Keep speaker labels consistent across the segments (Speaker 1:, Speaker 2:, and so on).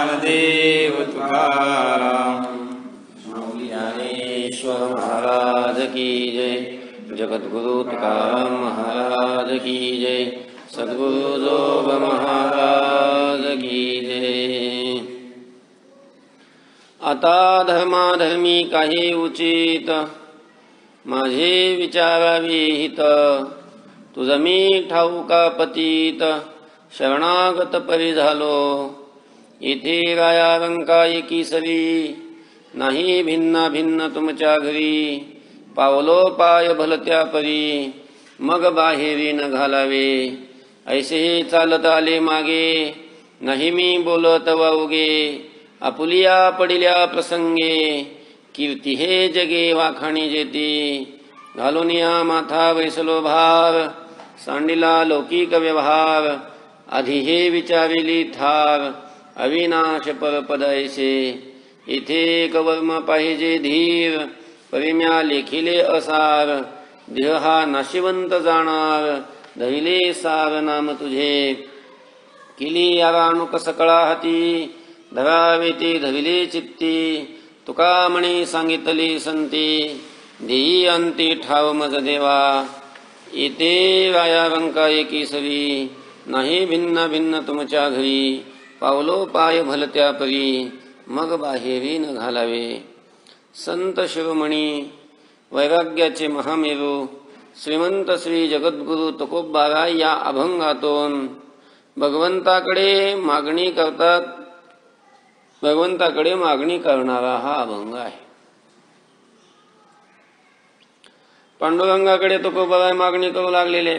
Speaker 1: ज्ञानदेव तुकाराम। ज्ञानेश्वर महाराज की जय। जगद्गुरु तुकाराम महाराज की जय। सद्गुरु जोग महाराज की जय। आता धर्माधर्मी काही उचित, माझे विचारावे हित, तुझ मी ठाऊका पतित, शरणागत परी झालो, इथे राया रंका एकी सरी, नाही भिन्ना भिन्न तुमच्या घरी, पावलो पाय भलत्या परी, मग बाहेरी न घालावे, ऐसे चालत आले मागे, नाही मी बोलत वावगे, आपुलिया पडिल्या प्रसंगे, कीर्ती हे जगे वाखाणी जेती, घालून या माथा वैसलो भार, सांडिला लौकिक व्यवहार, आधी हे विचारिली थार, अविनाश परपद ऐसे, इथे कवर्म पाहिजे धीर, परिम्या लेखिले असार, देह हा नाशिवंत जाणार, धैले सार नाम तुझे, किली याराणुक सकळा हाती, धरावे ते धविले चित्ती, तुका म्हणे सांगितली संती, देई अंती ठाव मज देवा, इथे राया रंका एकी सरी, नाही भिन्न भिन्न तुमच्या घरी, पावलो पाय भलत्या परी, मग बाहेरी न घालावे. संत शिरोमणी वैराग्याचे महामेरू श्रीमंत श्री जगद्गुरु तुकोबाराय या अभंगातून भगवंताकडे मागणी करतात. भगवंताकडे मागणी करणारा हा अभंग आहे. पांडुरंगाकडे तुकोबाराय मागणी करू लागलेले.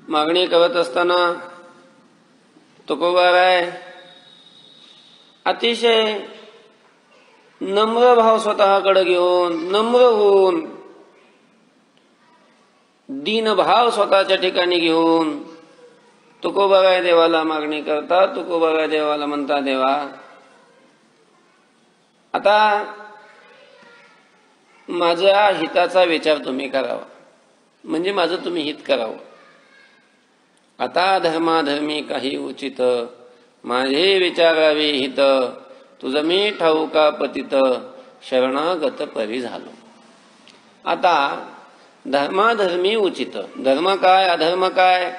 Speaker 1: मागणी करत असताना तुकोबाराय अतिशय नम्र भाव स्वतःकडे घेऊन, नम्र होऊन, दीन भाव स्वतःच्या ठिकाणी घेऊन तुकोबाराय देवाला मागणी करतात. तुकोबाराय देवाला म्हणता, देवा आता माझ्या हिताचा विचार तुम्ही करावा, म्हणजे माझं तुम्ही हित करावं. आता धर्माधर्मी काही उचित, माझे विचारावे हित, तुझं मी ठाऊका पतित, शरणागत परी झालो. आता धर्माधर्मी उचित, धर्म काय अधर्म काय,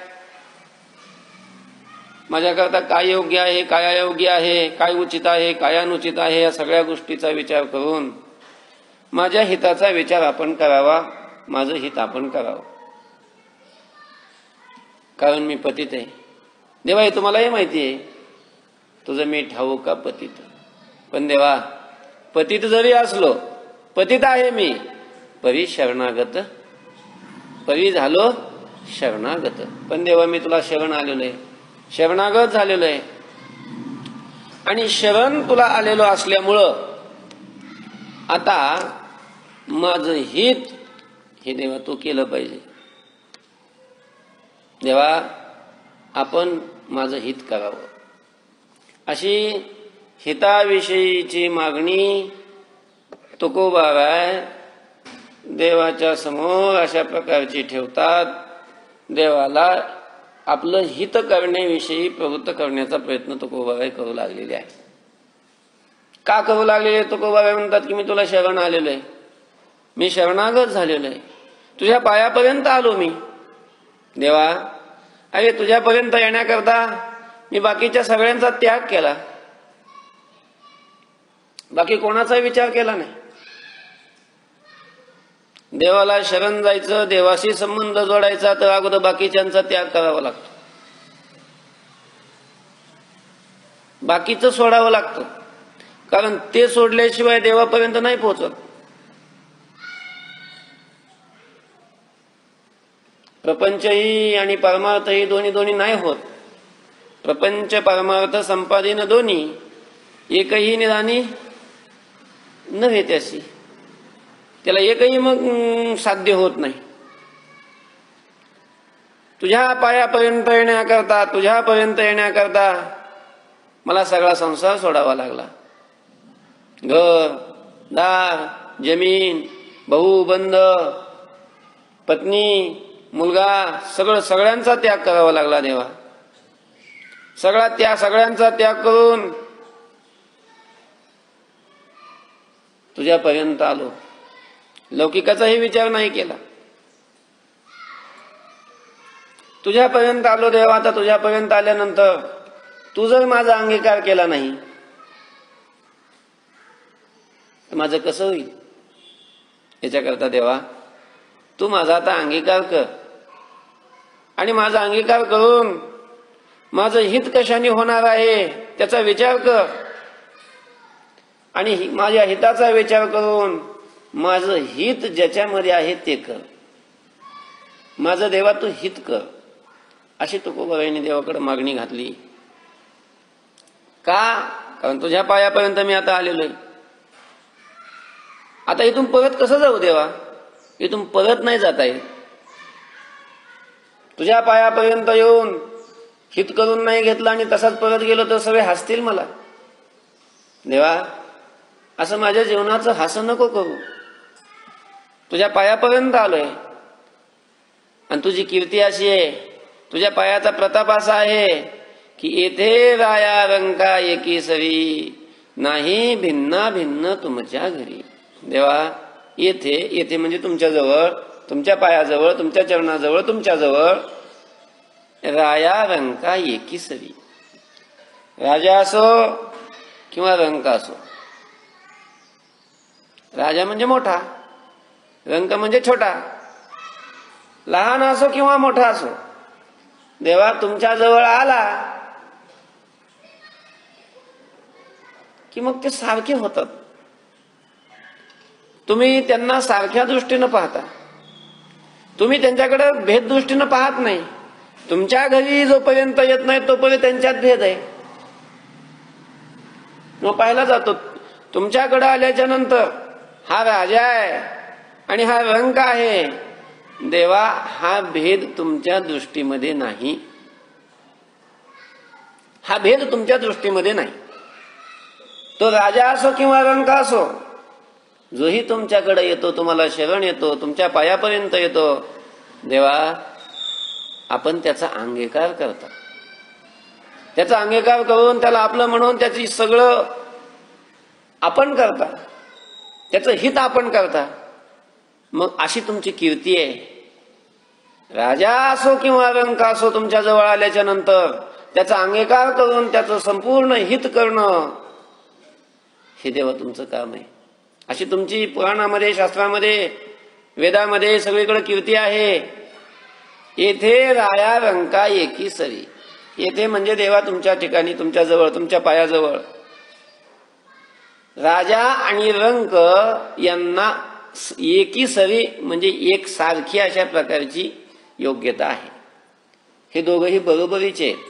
Speaker 1: माझ्याकरता काय योग्य आहे काय अयोग्य आहे, काय उचित आहे काय अनुचित आहे, या सगळ्या गोष्टीचा विचार करून माझ्या हिताचा विचार आपण करावा, माझं हित आपण करावं. कारण मी पतित आहे. देवा हे तुम्हालाही माहिती आहे, तुझं मी ठाऊका पतित. पण देवा पतित जरी असलो, पतित आहे मी, परी शरणागत, परी झालो शरणागत. पण देवा मी तुला शरण आलेलो आहे, शरणागत झालेलो आहे, आणि शरण तुला आलेलो असल्यामुळं आता माझं हित हे देवा तू केलं पाहिजे. देवा आपण माझं हित करावं, अशी हिताविषयीची मागणी तुकोबाराय देवाच्या समोर अशा प्रकारची ठेवतात. देवाला आपलं हित करण्याविषयी प्रवृत्त करण्याचा प्रयत्न तुकोबाराय करू लागलेले आहे. का करू लागलेले? तुकोबाराय म्हणतात की मी तुला शरण आलेलो आहे, मी शरणागत झालेलो आहे, तुझ्या पायापर्यंत आलो मी. देवा अरे तुझ्यापर्यंत येण्याकरता मी बाकीच्या सगळ्यांचा त्याग केला, बाकी कोणाचा विचार केला नाही. देवाला शरण जायचं, देवाशी संबंध जोडायचा, तर अगोदर बाकीच्यांचा त्याग करावा लागतो, बाकीचं सोडावं लागतं. कारण ते सोडल्याशिवाय देवापर्यंत नाही पोहोचत. प्रपंचही आणि परमार्थही दोन्ही दोन्ही नाही होत. प्रपंच परमार्थ संपादन दोन्ही एकही निरानी नव्हे त्याशी, त्याला एकही मग साध्य होत नाही. तुझ्या पायापर्यंत येण्याकरता, तुझ्यापर्यंत येण्याकरता मला सगळा संसार सोडावा लागला. घर दार जमीन भाऊ बंद पत्नी मुलगा सगळ्यांचा त्याग करावा लागला. देवा सगळ्यांचा त्याग करून तुझ्यापर्यंत आलो. लौकिकाचाही विचार नाही केला. तुझ्यापर्यंत आलो देवा. आता तुझ्यापर्यंत आल्यानंतर तू जर माझा अंगीकार केला नाही तर माझं कसं होईल? याच्याकरता देवा तू माझा आता अंगीकार कर आणि माझा अंगीकार करून माझं हित कशाने होणार आहे त्याचा विचार कर आणि माझ्या हिताचा विचार करून माझं हित ज्याच्यामध्ये आहे ते कर. माझं देवा तू हित कर. अशी तुकोबाबाईंनी देवाकडे मागणी घातली. का? कारण तुझ्या पायापर्यंत मी आता आलेलो आहे. आता इथून परत कसं जाऊ देवा? इथून परत नाही जाता येत. तुझ्या पायापर्यंत येऊन हित करून नाही घेतलं आणि तसाच परत गेलो तर सगळे हसतील मला. देवा असं माझ्या जीवनाचं हसं नको करू. तुझ्या पायापर्यंत आलोय आणि तुझी कीर्ती अशी आहे, तुझ्या पायाचा प्रताप असा आहे की येथे राया रंका एकी सरी नाही भिन्ना भिन्न तुमच्या घरी. देवा येथे म्हणजे तुमच्याजवळ, तुमच्या पायाजवळ, तुमच्या चरणाजवळ, तुमच्याजवळ राया रंका एकी सरी. राजा असो किंवा रंक असो. राजा म्हणजे मोठा, रंक म्हणजे छोटा. लहान असो किंवा मोठा असो, देवा तुमच्या जवळ आला की मग ते सारखे होतात. तुम्ही त्यांना सारख्या दृष्टीनं पाहता. तुम्ही त्यांच्याकडे भेद दृष्टीनं पाहत नाही. तुमच्या घरी जोपर्यंत येत नाही तोपर्यंत त्यांच्यात भेद आहे. मग पाहिला जातो तुमच्याकडे आल्याच्या नंतर हा राजा आहे आणि हा रंक आहे. देवा हा भेद तुमच्या दृष्टीमध्ये नाही. हा भेद तुमच्या दृष्टीमध्ये नाही. तो राजा असो किंवा रंक असो, जोही तुमच्याकडे येतो, तुम्हाला शरण येतो, तुमच्या पायापर्यंत येतो, देवा आपण त्याचा अंगीकार करता. त्याचा अंगीकार करून त्याला आपलं म्हणून त्याची सगळं आपण करता, त्याचं हित आपण करता. मग अशी तुमची कीर्ती आहे. राजा असो किंवा रंक असो, तुमच्या जवळ आल्याच्या नंतर त्याचा अंगीकार करून त्याचं संपूर्ण हित करणं हे देवा तुमचं काम आहे. अशी तुमची पुराणामध्ये, शास्त्रामध्ये, वेदामध्ये सगळीकडे कीर्ती आहे. येथे राया रंका एकी सरी. येथे म्हणजे देवा तुमच्या ठिकाणी, तुमच्या जवळ, तुमच्या पायाजवळ राजा आणि रंक यांना एकी सरी म्हणजे एक सारखी अशा प्रकारची योग्यता आहे. हे दोघंही बरोबरीचे आहेत.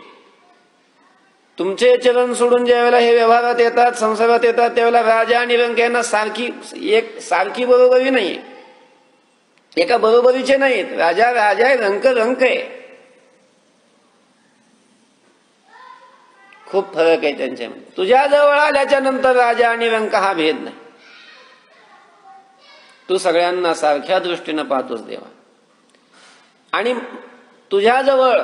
Speaker 1: तुमचे चरण सोडून ज्या वेळेला हे व्यवहारात येतात, संसारात येतात, त्यावेळेला राजा आणि रंक यांना सारखी बरोबरी नाहीये. एका बरोबरीचे नाहीत. राजा राजा आहे, रंक रंक आहे. खूप फरक आहे त्यांच्यामध्ये. तुझ्या जवळ आल्याच्या नंतर राजा आणि रंक हा भेद नाही. तू सगळ्यांना सारख्या दृष्टीनं पाहतोस देवा. आणि तुझ्याजवळ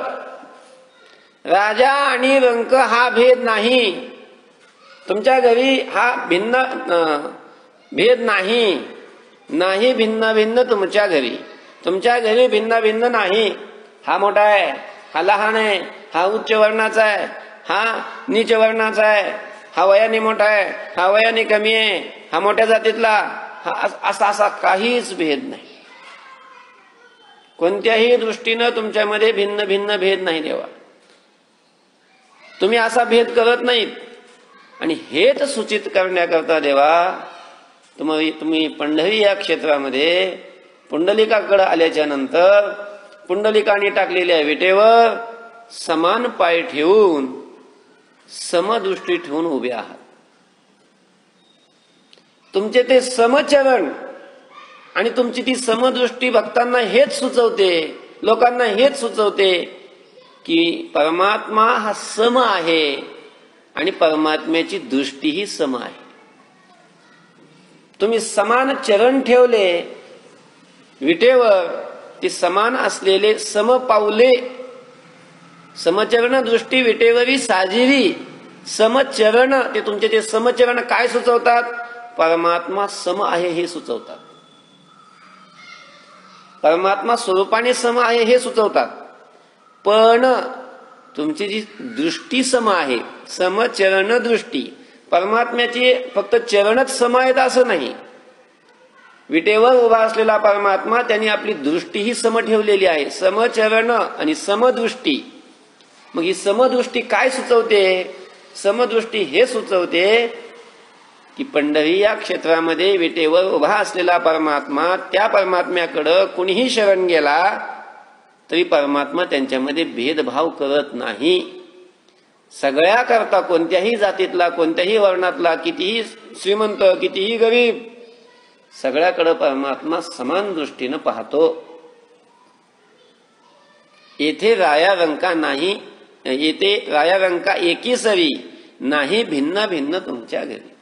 Speaker 1: राजा आणि रंक हा भेद नाही. तुमच्या घरी हा भिन्न भेद नाही. नाही भिन्न भिन्न तुमच्या घरी. तुमच्या घरी भिन्न भिन्न नाही. हा मोठा आहे, हा लहान आहे, हा उच्च वर्णाचा आहे, हा नीच वर्णाचा आहे, हा वयाने मोठा आहे, हा वयाने कमी आहे, हा मोठ्या जातीतला, हा असा काहीच भेद नाही. कोणत्याही दृष्टीनं तुमच्यामध्ये भिन्न भिन्न भेद नाही देवा. तुम्ही असा भेद करत नाहीत. आणि हेच सूचित करण्याकरता देवा तुम्ही पंढरी या क्षेत्रामध्ये पुंडलिकाकडे आल्याच्या नंतर पुंडलिकाने टाकलेल्या विटेवर समान पाय ठेवून समदृष्टी ठेवून उभे आहात. तुमचे ते समचरण आणि तुमची ती समदृष्टी भक्तांना हेच सुचवते, लोकांना हेच सुचवते की परमात्मा हा सम आहे आणि परमात्म्याची दृष्टीही सम आहे. तुम्ही समान चरण ठेवले विटेवर, ती समान असलेले सम पावले समचरण दृष्टी विटेवरी साजिरी. समचरण, ते तुमचे ते समचरण काय सुचवतात? परमात्मा सम आहे हे सुचवतात. परमात्मा स्वरूपाने सम आहे हे सुचवतात. पण तुमची जी दृष्टी सम आहे, समचरण दृष्टी, परमात्म्याची फक्त चरणच सम आहेत असं नाही. विटेवर उभा असलेला परमात्मा त्यांनी आपली दृष्टी ही सम ठेवलेली आहे. समचरण आणि समदृष्टी. मग ही समदृष्टी काय सुचवते? समदृष्टी हे सुचवते की पंढरी या क्षेत्रामध्ये विटेवर उभा असलेला परमात्मा, त्या परमात्म्याकडं कुणीही शरण गेला तरी परमात्मा त्यांच्यामध्ये भेदभाव करत नाही. सगळ्या करता, कोणत्याही जातीतला, कोणत्याही वर्णातला, कितीही श्रीमंत, कितीही गरीब, सगळ्याकडे परमात्मा समान दृष्टीनं पाहतो. येथे राया रंका नाही, येथे राया रंका एकी सरी, नाही भिन्न भिन्न तुमच्या घरी.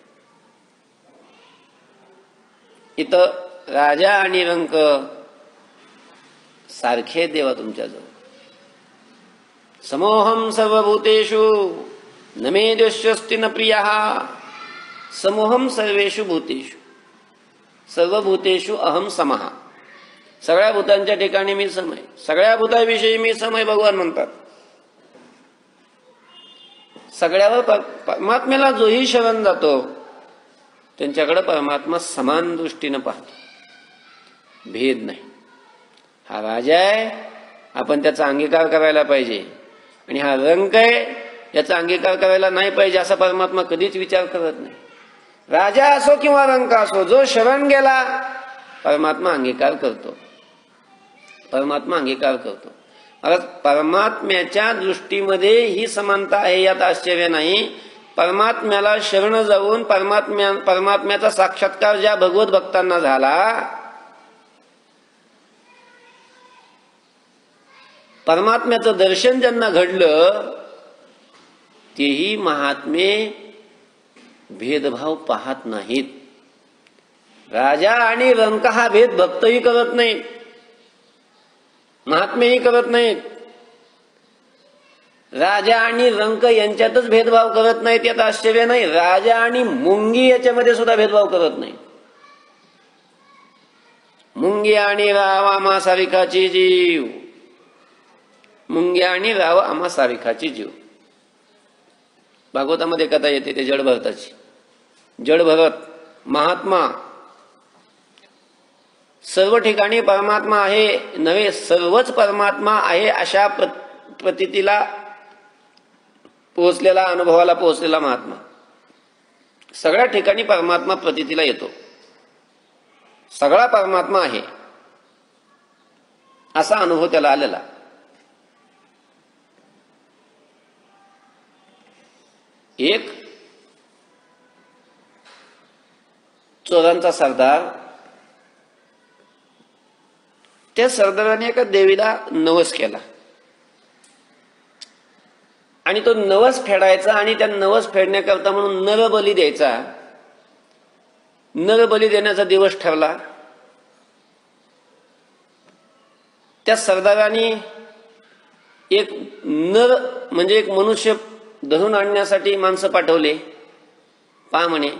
Speaker 1: इथं राजा आणि रंक सारखे देवा तुमच्याजवळ. समोहम सर्वभूतेषु न मे द्वेष्योऽस्ति न प्रियः. समोहम सर्वेषु भूतेषु, सर्वभूतेषु अहम समः. सगळ्या भूतांच्या ठिकाणी मी सम आहे, सगळ्या भूताविषयी मी सम आहे भगवान म्हणतात. सगळ्यावर परमात्म्याला जोही शरण जातो त्यांच्याकडे परमात्मा समान दृष्टीनं पाहतो, भेद नाही. हा राजा आहे, आपण त्याचा अंगीकार करायला पाहिजे, आणि हा रंक आहे, याचा अंगीकार करायला नाही पाहिजे असा परमात्मा कधीच विचार करत नाही. राजा असो किंवा रंक असो, जो शरण गेला परमात्मा अंगीकार करतो, परमात्मा अंगीकार करतो. परमात्म्याच्या दृष्टीमध्ये ही समानता आहे, यात आश्चर्य नाही. परमात्म्याला शरण जाऊन परमात्म्याचा साक्षात्कार ज्या भगवत भक्तांना झाला, परमात्म्याचं दर्शन ज्यांना घडलं, तेही महात्मे भेदभाव पाहत नाहीत. राजा आणि रंक हा भेद भक्तही करत नाहीत, महात्मेही करत नाहीत. राजा आणि रंक यांच्यातच भेदभाव करत नाहीत यात आश्चर्य नाही. राजा आणि मुंगी याच्यामध्ये सुद्धा भेदभाव करत नाही. मुंगी आणि राव आम्हा सारिखाची जीव, मुंगी आणि राव आम्हा सारिखाची जीव. भागवतामध्ये कथा येते ते जडभरताची. जडभरत महात्मा सर्व ठिकाणी परमात्मा आहे नव्हे, सर्वच परमात्मा आहे अशा प्रतीतीला पोहोचलेला, अनुभवाला पोहोचलेला महात्मा. सगळ्या ठिकाणी परमात्मा प्रतीतीला येतो, सगळा परमात्मा आहे असा अनुभव त्याला आलेला. एक चोरांचा सरदार, त्या सरदाराने एका देवीला नवस केला आणि तो नवस फेडायचा, आणि त्या नवस फेडण्याकरता म्हणून नरबली द्यायचा. नरबली देण्याचा दिवस ठरला. त्या सरदाराने एक नर म्हणजे एक मनुष्य धरून आणण्यासाठी माणसं पाठवले. पहा म्हणे,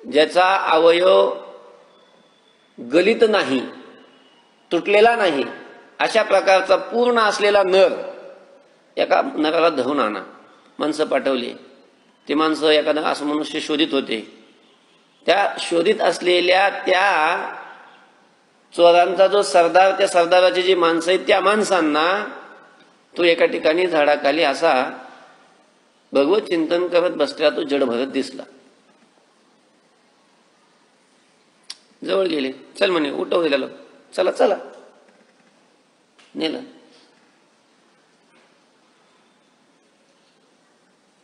Speaker 1: ज्याचा अवयव गलित नाही, तुटलेला नाही, अशा प्रकारचा पूर्ण असलेला नर एका नराला धरून आणा. माणसं पाठवली. ते माणसं एखादा असं मनुष्य शोधित होते. त्या शोधित असलेल्या त्या चोरांचा जो सरदार, त्या सरदाराची जी माणसं आहेत त्या माणसांना तो एका ठिकाणी झाडाखाली असा भगवत चिंतन करत बसला. तो जडभरत दिसला. जवळ गेले. चल म्हणे, उठवले त्याला. चला चला, नेलं.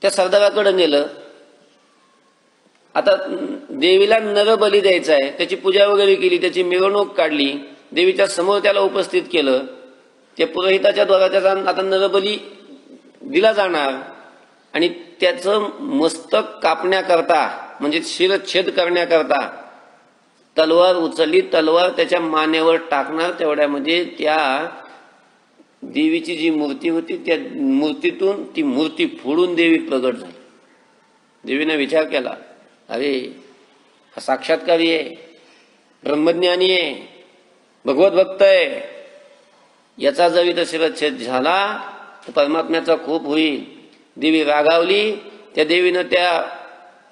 Speaker 1: त्या सरदाराकडे नेलं. आता देवीला नरबली द्यायचा आहे, त्याची पूजा वगैरे केली, त्याची मिरवणूक काढली, देवीच्या समोर त्याला उपस्थित केलं. त्या पुरोहिताच्या द्वारा त्याचा आता नरबली दिला जाणार, आणि त्याचं मस्तक कापण्याकरता म्हणजे शिरच्छेद करण्याकरता तलवार उचलली. तलवार त्याच्या मानेवर टाकणार, तेवढ्यामध्ये त्या देवीची जी मूर्ती होती त्या मूर्तीतून ती मूर्ती फोडून देवी प्रगट झाली. देवीने विचार केला, अरे हा साक्षात्कारी आहे, ब्रह्मज्ञानी आहे, भगवत भक्त आहे, याचा जर इथं शिरच्छेद झाला तर परमात्म्याचा खूप होईल. देवी रागावली. त्या देवीनं त्या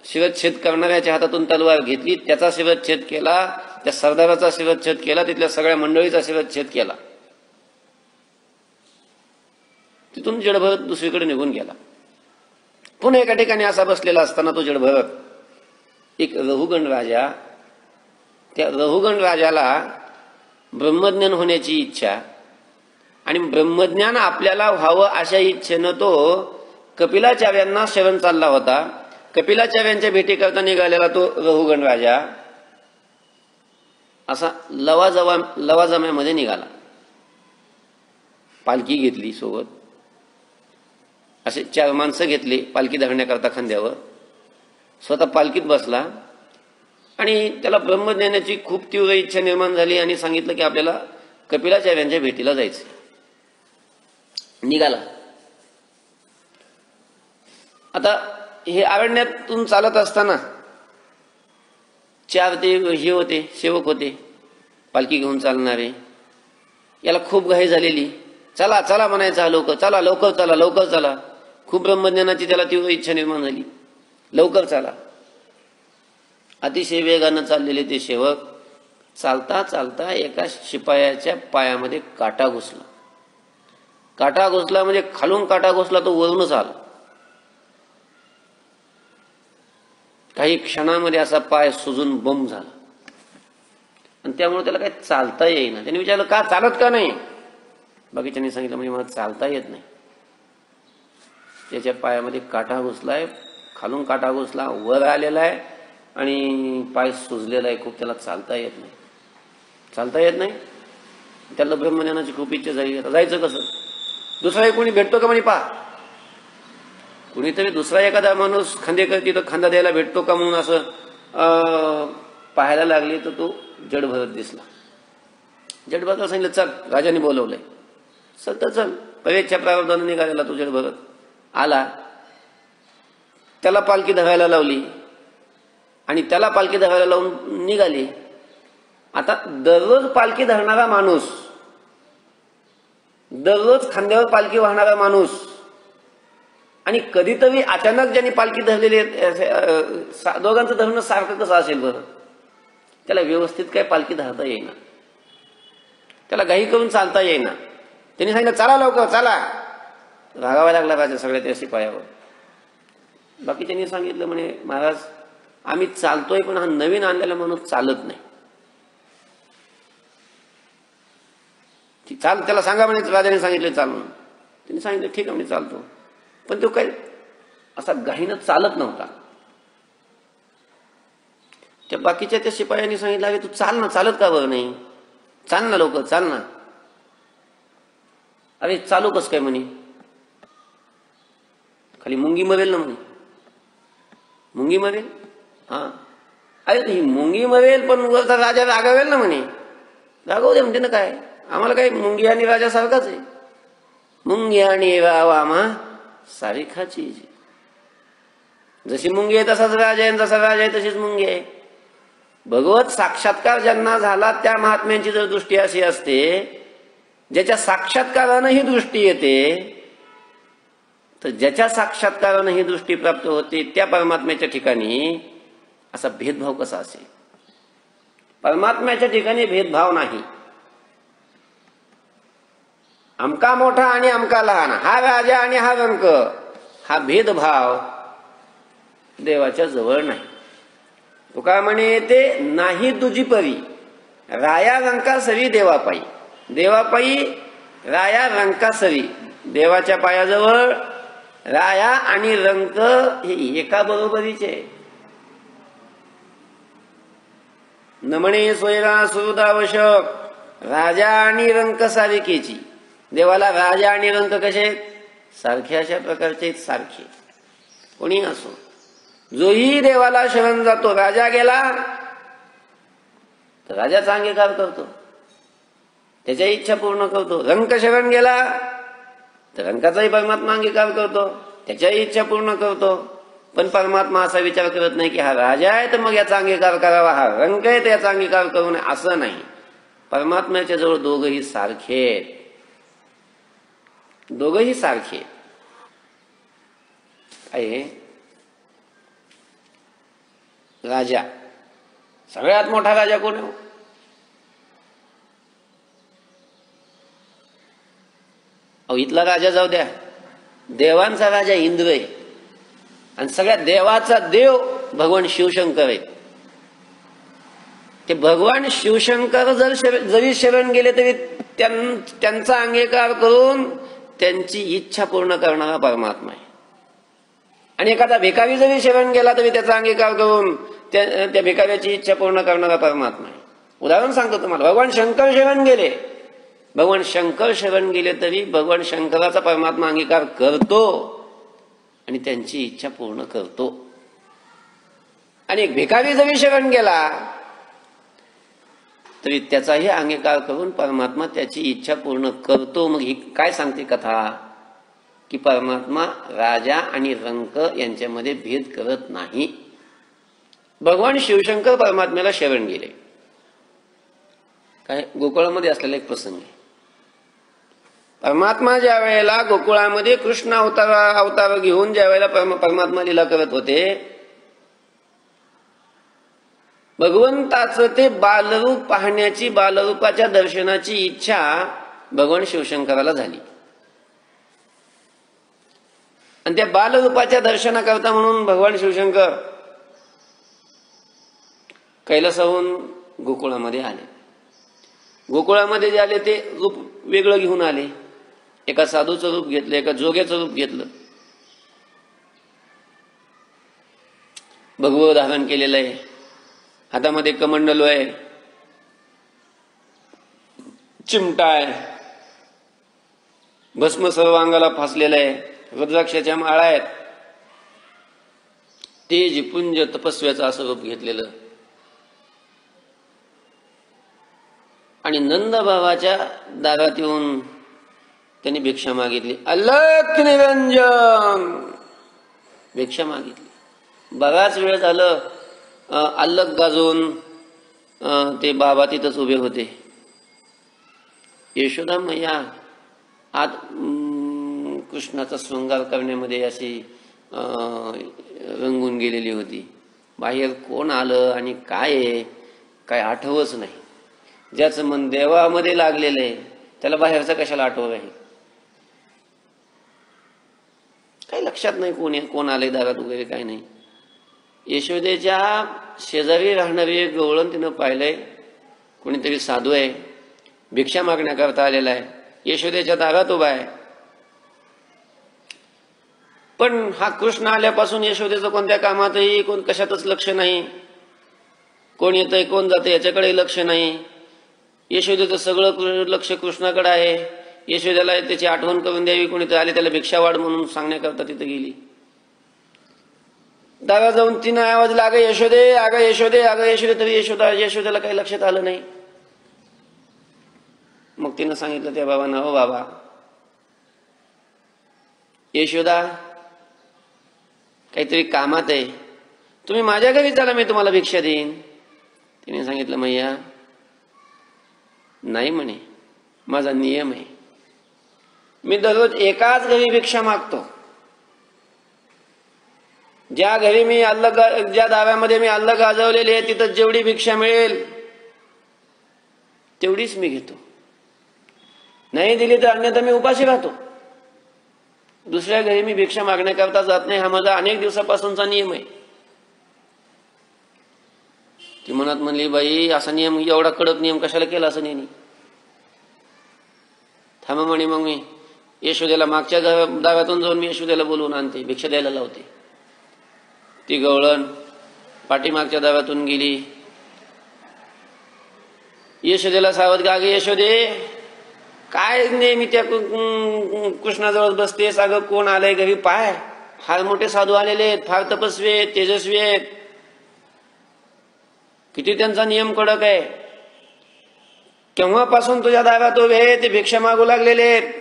Speaker 1: शिरच्छेद करणाऱ्याच्या हातातून तलवार घेतली, त्याचा शिरच्छेद केला, त्या सरदाराचा शिरच्छेद केला, तिथल्या सगळ्या मंडळीचा शिरच्छेद केला. तिथून जडभरत दुसरीकडे निघून गेला. पुन्हा एका ठिकाणी असा बसलेला असताना तो जडभरत एक रहुगण राजा, त्या रहुगण राजाला ब्रह्मज्ञान होण्याची इच्छा आणि ब्रह्मज्ञान आपल्याला व्हावं अशा इच्छेनं तो कपिलाचार्यांना शरण चालला होता. कपिलाचार्यांच्या भेटीकरता निघालेला तो रहुगण राजा असा लवाजम्यामध्ये निघाला. पालखी घेतली सोबत, असे 4 माणसं घेतली पालखी धरण्याकरता खांद्यावर. स्वतः पालखीत बसला आणि त्याला ब्रह्मज्ञानाची खूप तीव्र इच्छा निर्माण झाली आणि सांगितलं की आपल्याला कपिलाचार्यांच्या भेटीला जायचं. निघाला. आता हे अरण्यातून चालत असताना 4 ते हे होते, सेवक होते पालखी घेऊन चालणारे. याला खूप घाई झालेली. चला चला म्हणायचा लोक, चला लवकर चला लवकर चला. खूप ब्रह्मज्ञानाची त्याला तीव्र इच्छा निर्माण झाली, लवकर चला. अतिशय वेगानं चाललेले ते सेवक चालता चालता एका शिपायाच्या पायामध्ये काटा घुसला. काटा घुसला म्हणजे खालून काटा घुसला, तो वरूनच आला. काही क्षणामध्ये असा पाय सुजून बंब झाला आणि त्यामुळे त्याला काही चालता येईना. त्याने विचारलं, का चालत का नाही? बाकीच्यांनी सांगितलं, म्हणजे मला चालता येत नाही. त्याच्या पायामध्ये काटा घुसलाय, खालून काटा घुसला, वर आलेला आहे आणि पाय सुजलेला आहे खूप, त्याला चालता येत नाही. चालता येत नाही. त्याला ब्रह्मज्ञानाची खूप इच्छा झाली. आता जायचं कसं? दुसरा कोणी भेटतो का म्हणे पहा. कुणीतरी दुसरा एखादा माणूस खांदेकर तिथं खांदा द्यायला भेटतो का म्हणून असं पाहायला लागले तर तो जडभरत दिसला. जडभरतला सांगितलं, चल राजाने बोलवलंय. चल तर चल. परेच्या प्रारब्धाने निघालेला तो जडभरत आला. त्याला पालखी धरायला लावली आणि त्याला पालखी धरायला लावून निघाली. आता दररोज पालखी धरणारा माणूस, दररोज खांद्यावर पालखी वाहणारा माणूस आणि कधीतरी अचानक ज्यांनी पालखी धरलेली, दोघांचं धरणं सारखं कसं असेल बरं? त्याला व्यवस्थित काय पालखी धरता येईना, त्याला घाई करून चालता येईना. त्यांनी सांगितलं, चला लवकर चला. रागावा लागला राजा सगळ्या त्या शिपायावर. बाकीच्यांनी सांगितलं, म्हणे महाराज आम्ही चालतोय पण हा नवीन आणलेला माणूस चालत नाही. चाल, त्याला सांगा म्हणे. राजाने सांगितलं चाल म्हणून. त्यांनी सांगितलं ठीक आहे म्हणे चालतो. पण तो काही असा घाईनं चालत नव्हता. त्या बाकीच्या त्या शिपायांनी सांगितलं, अरे तू चाल ना, चालत का बरं नाही? चाल ना लवकर, चाल ना. अरे चालू कस काय म्हणे? खाली मुंगी मरेल ना म्हणे. मुंगी मरेल? हा. अरे ही मुंगी मरेल पण वरचा राजा रागावेल ना म्हणे. रागवू दे म्हणते ना, काय आम्हाला काय मुंगी आणि राजा सारखाच आहे. मुंगी आणि रावा सारिखाची. जशी मुंगी आहे तसाच राजा आहे, जसा राजा आहे तशीच मुंगी आहे. भगवत साक्षात्कार ज्यांना झाला त्या महात्म्यांची जर दृष्टी अशी असते, ज्याच्या साक्षात्कारानं ही दृष्टी येते, तर ज्याच्या साक्षात्कारानं ही दृष्टी प्राप्त होते त्या परमात्म्याच्या ठिकाणी असा भेदभाव कसा असेल? परमात्म्याच्या ठिकाणी भेदभाव नाही. अमका मोठा आणि अमका लहान, हा राजा आणि हा रंक, हा भेदभाव देवाच्या जवळ नाही. तुका म्हणे ते नाही तुझी परी, राया रंका सरी देवापायी. देवापायी राया रंका सरी. देवाच्या पायाजवळ राया आणि रंक हे एका बरोबरीचे. न म्हणे सोयरा सुहृदावशक, राजा आणि रंक सारिकेची. देवाला राजा आणि रंक कसे सारखे, अशा प्रकारचे सारखे कोणी असो. जोही देवाला शरण जातो, राजा गेला तर राजाचा अंगीकार करतो, त्याच्या इच्छा पूर्ण करतो. रंक शरण गेला तर रंकाचाही परमात्मा अंगीकार करतो, त्याच्याही इच्छा पूर्ण करतो. पण परमात्मा असा विचार करत नाही की हा राजा आहे तर मग याचा अंगीकार करावा, हा रंक आहे तर याचा अंगीकार करू नये, असं नाही. परमात्म्याच्या जवळ दोघंही सारखे आहेत, दोघंही सारखे आहे. राजा, सगळ्यात मोठा राजा कोण आहे? इथला राजा जाऊ द्या, देवांचा राजा इंद्र आहे आणि सगळ्या देवाचा देव भगवान शिवशंकर आहे. ते भगवान शिवशंकर जरी शरण गेले तरी त्यांचा अंगीकार करून त्यांची इच्छा पूर्ण करणारा परमात्मा आहे. आणि एखादा भिकारी जरी शरण गेला तरी त्याचा अंगीकार करून त्या भिकाऱ्याची इच्छा पूर्ण करणारा परमात्मा आहे. उदाहरण सांगतो तुम्हाला, भगवान शंकर शरण गेले, भगवान शंकर शरण गेले तरी भगवान शंकराचा परमात्मा अंगीकार करतो आणि त्यांची इच्छा पूर्ण करतो. आणि एक भिकारी जरी शरण गेला तरी त्याचाही अंगीकार करून परमात्मा त्याची इच्छा पूर्ण करतो. मग ही काय सांगते कथा की परमात्मा राजा आणि रंक यांच्यामध्ये भेद करत नाही. भगवान शिवशंकर परमात्म्याला शरण गेले. काय गोकुळामध्ये असलेला एक प्रसंग आहे. परमात्मा ज्या वेळेला गोकुळामध्ये कृष्ण अवतार घेऊन ज्या वेळेला परमात्मा लीला करत होते, भगवंताचं ते बालरूप पाहण्याची, बालरूपाच्या दर्शनाची इच्छा भगवान शिवशंकराला झाली. आणि त्या बालरूपाच्या दर्शनाकरता म्हणून भगवान शिवशंकर कैलासाहून गोकुळामध्ये आले. गोकुळामध्ये जे आले ते रूप वेगळं घेऊन आले. एका साधूचं रूप घेतलं, एका जोग्याचं रूप घेतलं, भगवं धारण केलेलं आहे, हातामध्ये कमंडलो आहे, चिमटा आहे, भस्म सर्व अंगाला फासलेलं आहे, रुद्राक्षाच्या माळा आहेत, तेजपुंज तपस्व्याचं असं रूप घेतलेलं. आणि नंदबाबाच्या दारात येऊन त्यांनी भिक्षा मागितली. अलख निरंजन भिक्षा मागितली. बराच वेळ झालं अल्लख गाजवून ते बाबा तिथंच उभे होते. यशोदा मैया आत कृष्णाचा शृंगार करण्यामध्ये अशी रंगून गेलेली होती. बाहेर कोण आलं आणि काय आहे काय आठवच नाही. ज्याचं मन देवामध्ये लागलेलं आहे त्याला बाहेरचं कशाला आठवत आहे? काही लक्षात नाही कोण आलंय दारात वगैरे काय नाही. यशोदेच्या शेजारी राहणारी एक गवळण तिनं पाहिलंय. कोणीतरी साधू आहे, भिक्षा मागण्याकरता आलेला आहे, यशोदेच्या दारात उभा आहे. पण हा कृष्ण आल्यापासून यशोदेचं कोणत्या कामातही कशातच लक्ष नाही. कोण येतंय कोण जातंय याच्याकडे लक्ष नाही. यशोदेचं सगळं लक्ष कृष्णाकडे आहे. यशोदेला त्याची आठवण करून द्यावी, कोणीतरी आले त्याला भिक्षा वाढ म्हणून सांगण्याकरता तिथे गेली. दादा जाऊन तिनं आवाज लाग यशोदे, अगं यशोदे, अगं यशोदे, तरी यशोदेला काही लक्षात आलं नाही. मग तिनं सांगितलं त्या बाबांना, हो बाबा, यशोदा काहीतरी कामात आहे, तुम्ही माझ्या घरी चला, मी तुम्हाला भिक्षा देईन. तिने सांगितलं, मैया नाही म्हणे, माझा नियम आहे, मी दररोज एकाच घरी भिक्षा मागतो. ज्या घरी मी ज्या दाव्यामध्ये मी अल्ल गाजवलेली आहे तिथं जेवढी भिक्षा मिळेल तेवढीच मी घेतो. नाही दिली तर अन्यथा मी उपाशी राहतो. दुसऱ्या घरी मी भिक्षा मागण्याकरता जात नाही. हा माझा अनेक दिवसापासूनचा नियम आहे. ती मनात म्हणली, बाई असा नियम, एवढा कडक नियम कशाला केला असं नाही. थांबा म्हणे, मग मी यशोदेला मागच्या दाव्यातून जाऊन मी यशोदेला बोलवून आणते, भिक्षा द्यायला लावते. ती गवळण पाठीमागच्या दाव्यातून गेली. यशोदेला सावध, का गे यशोदे, काय नेहमी त्या कृष्णाजवळ बसतेस? अगं कोण आलंय घरी पाय, फार मोठे साधू आलेले आहेत, फार तपस्वी आहेत, तेजस्वी आहेत, किती त्यांचा नियम कडक आहे. केव्हापासून तुझ्या दारात उभे आहे, ते भिक्षा मागू लागलेले आहेत.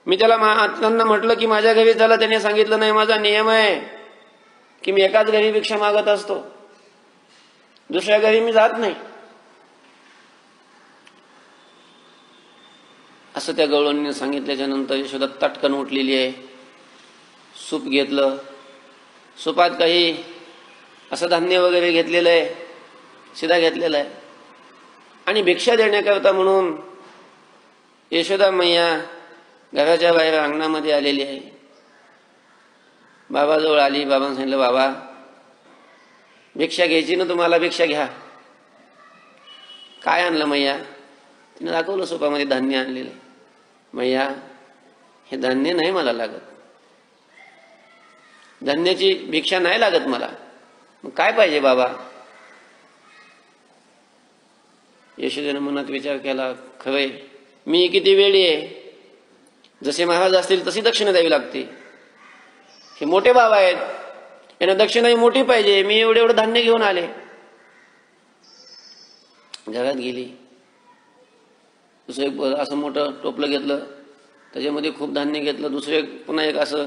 Speaker 1: मी त्यांना म्हटलं की माझ्या घरी चला, त्याने सांगितलं नाही, माझा नियम आहे की मी एकाच घरी भिक्षा मागत असतो, दुसऱ्या घरी मी जात नाही. असं त्या गवळणीने सांगितल्याच्या नंतर यशोदा तटकन उठलेली आहे. सूप घेतलं, सुपात काही असं धान्य वगैरे घेतलेलं आहे, शिधा घेतलेला आहे, आणि भिक्षा देण्याकरता म्हणून यशोदा मैया घराच्या बाहेर अंगणामध्ये आलेली आहे. बाबाजवळ आली. बाबांनी सांगितलं, बाबा भिक्षा घ्यायची ना तुम्हाला, भिक्षा घ्या. काय आणलं मैया? तिने दाखवलं, सुपामध्ये धान्य आणलेलं. मैया हे धान्य नाही मला लागत, धान्याची भिक्षा नाही लागत मला, मग काय पाहिजे बाबा? यशोदेनं मनात विचार केला, खरंय मी किती वेळी आहे, जसे महाराज असतील तशी दक्षिणा द्यावी लागते. हे मोठे बाबा आहेत, यांना दक्षिणा ही मोठी पाहिजे, मी एवढं एवढं धान्य घेऊन आले. घरात गेली, दुसरं एक असं मोठं टोपलं घेतलं, त्याच्यामध्ये खूप धान्य घेतलं. दुसरं पुन्हा एक असं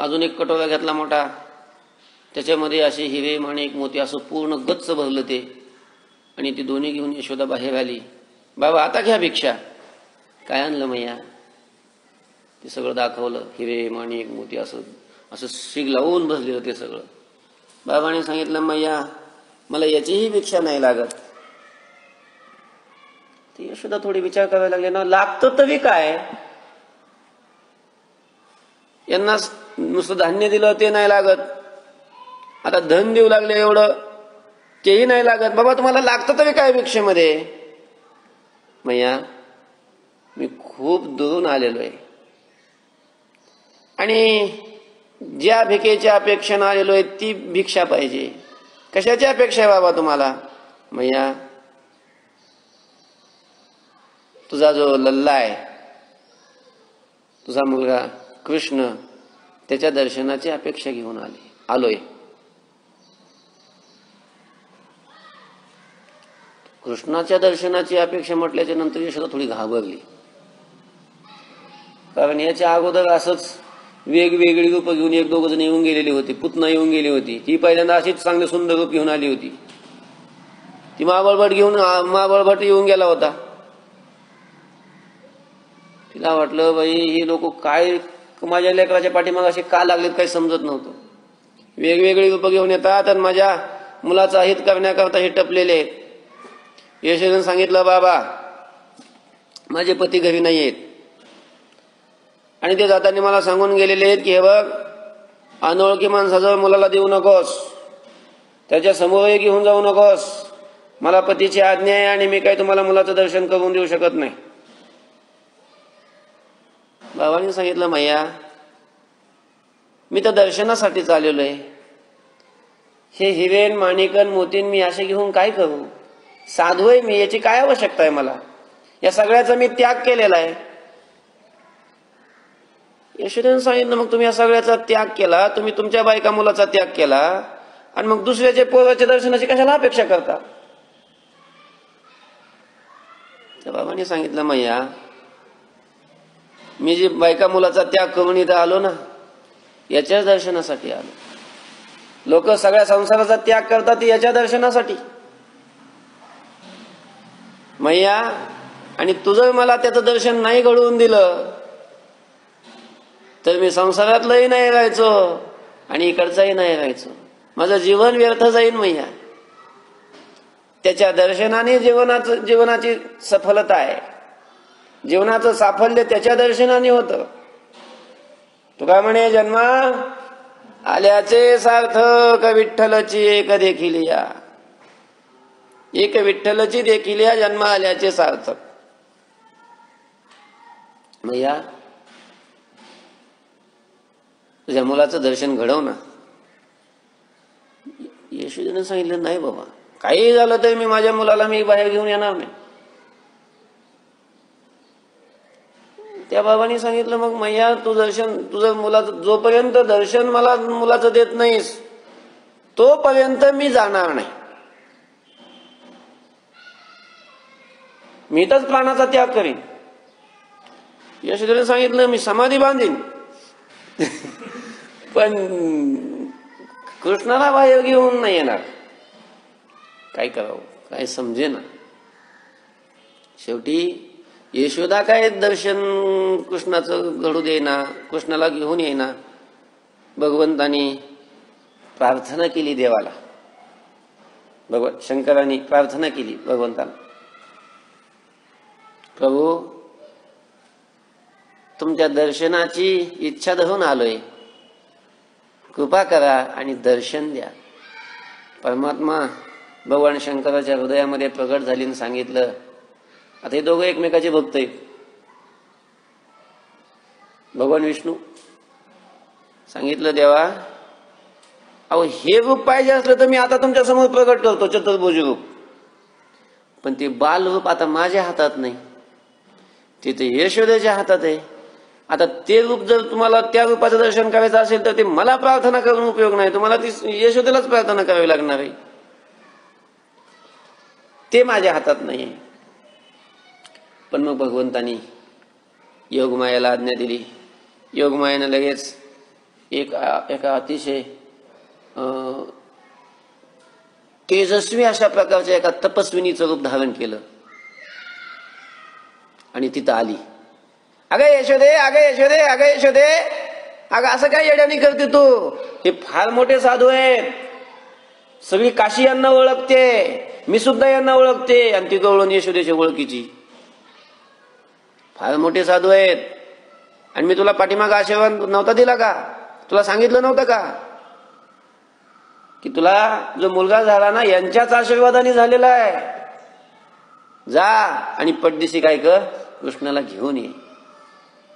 Speaker 1: अजून एक कटोरा घेतला मोठा, त्याच्यामध्ये असे हिरे माणिक मोती असं पूर्ण गच्च भरलं ते. आणि ती दोन्ही घेऊन यशोदा बाहेर आली. बाबा आता घ्या भिक्षा. काय आणलं मैया? ते सगळं दाखवलं, हिरे माणिक मोती असं असं शिग लावून बसलेलं ते सगळं. बाबाने सांगितलं, मैया मला याचीही भिक्षा नाही लागत. ती यशोदा थोडी विचार करायला लागले ना, लागतं तरी काय? यांना नुसतं धान्य दिलं ते नाही लागत, आता धन देऊ लागले एवढं तेही नाही लागत. बाबा तुम्हाला लागतं तरी काय भिक्षेमध्ये? मैया मी खूप दुरून आलेलो आहे आणि ज्या भिकेच्या अपेक्षेने आलेलो आहे ती भिक्षा पाहिजे. कशाची अपेक्षा आहे बाबा तुम्हाला? मैया तुझा जो लल्ला आहे, तुझा मुलगा कृष्ण, त्याच्या दर्शनाची अपेक्षा घेऊन आलोय. कृष्णाच्या दर्शनाची अपेक्षा म्हटल्याच्या नंतर यशोदा थोडी घाबरली, कारण याच्या अगोदर असंच वेगवेगळी रूप घेऊन एक दोघ जण येऊन गेलेली होती. पुतना येऊन गेली होती, ती पहिल्यांदा अशीच चांगले सुंदर रूप घेऊन आली होती. ती महाबळभट येऊन गेला होता. तिला वाटलं, बाई ही लोक काय माझ्या लेकराच्या पाठीमागे असे का लागलेत काही समजत नव्हतं. वेगवेगळी रूप घेऊन येतात आणि माझ्या मुलाचा हित करण्याकरता हे टपलेले आहेत. यशोदेने सांगितलं, बाबा माझे पती घरी नाही आहेत आणि ते जाताना मला सांगून गेलेले आहेत की हे बघ, अनोळखी माणसाजवळ मुलाला देऊ नकोस, त्याच्या समोरही घेऊन जाऊ नकोस, मला पतीची आज्ञा आहे आणि मी काही तुम्हाला मुलाचं दर्शन करून देऊ शकत नाही. बाबांनी सांगितलं, मैया मी तर दर्शनासाठीच आलेलो आहे. हे हिरेन माणिकन मोतीन मी असे घेऊन काय करू? साधू आहे मी, याची काय आवश्यकता आहे मला? या सगळ्याचा मी त्याग केलेला आहे. यशोदेने सांगितलं, मग तुम्ही या सगळ्याचा त्याग केला, तुम्ही तुमच्या बायका मुलाचा त्याग केला आणि मग दुसऱ्याच्या पोराच्या दर्शनाची कशाला अपेक्षा करता? त्या बाबांनी सांगितलं, मैया मी जी बायका मुलाचा त्याग करून इथं आलो ना, याच्याच दर्शनासाठी आलो. लोक सगळ्या संसाराचा त्याग करतात याच्या दर्शनासाठी. मैया आणि तुझं मला त्याचं दर्शन नाही घडवून दिलं तर मी संसारातलंही नाही राहायचो आणि इकडचाही नाही राहायचो. माझं जीवन व्यर्थ जाईन मैया. त्याच्या दर्शनाने जीवनाची सफलता आहे. जीवनाचं साफल्य त्याच्या दर्शनाने होतं. तुका म्हणे, जन्मा आल्याचे सार्थक विठ्ठलची एक देखिलिया. एक विठ्ठलची देखिलिया जन्म आल्याचे सार्थक. मैया तुझ्या मुलाचं दर्शन घडव ना. यशोदेने सांगितलं, नाही बाबा, काही झालं तरी मी माझ्या मुलाला मी बाहेर घेऊन येणार नाही. त्या बाबांनी सांगितलं, मग मैया तुझं मुलाचं जोपर्यंत दर्शन मला मुलाचं देत नाहीस तोपर्यंत मी जाणार नाही. मी इथंच प्राणाचा त्याग करीन. यशोदेने सांगितलं मी समाधी बांधीन. पण कृष्णाला बाहेर घेऊन नाही येणार. काय करावं काय समजेना. शेवटी यशोदा काय दर्शन कृष्णाचं घडू देईना, कृष्णाला घेऊन येईना. भगवंतानी प्रार्थना केली देवाला. शंकरांनी प्रार्थना केली भगवंताला, प्रभू तुमच्या दर्शनाची इच्छा धरून आलोय, कृपा करा आणि दर्शन द्या. परमात्मा भगवान शंकराच्या हृदयामध्ये प्रगट झाली आणि सांगितलं, आता हे दोघं एकमेकाचे भक्त आहेत. भगवान विष्णू सांगितलं देवा, अहो हे रूप पाहिजे असलं तर मी आता तुमच्या समोर प्रगट करतो, चतुर्भुज रूप. पण ते बाल रूप आता माझ्या हातात नाही, ते यशोदेच्या हातात आहे. आता ते रूप जर तुम्हाला त्या रूपाचं दर्शन करायचं असेल तर ते मला प्रार्थना करून उपयोग नाही, तुम्हाला ती यशोदेलाच प्रार्थना करावी लागणार आहे. ते माझ्या हातात नाही. पण मग भगवंतानी योगमायेला आज्ञा दिली. योगमायेनं लगेच एका अतिशय तेजस्वी अशा प्रकारच्या एका तपस्विनीचं रूप धारण केलं आणि तिथं आली. अगं यशोदे, अगं यशोदे, अगं यशोदे, अगं असं काय येड्यानी करते तू? हे फार मोठे साधू आहेत, सगळी काशी यांना ओळखते, मी सुद्धा यांना ओळखते. आणि ती गवळण यशोदेच्या ओळखीची. फार मोठे साधू आहेत आणि मी तुला पाठीमागा आशीर्वाद नव्हता दिला का? तुला सांगितलं नव्हतं का की तुला जो मुलगा झाला ना यांच्याच आशीर्वादाने झालेला आहे. जा आणि पटदिशी काय कर, कृष्णाला घेऊन ये.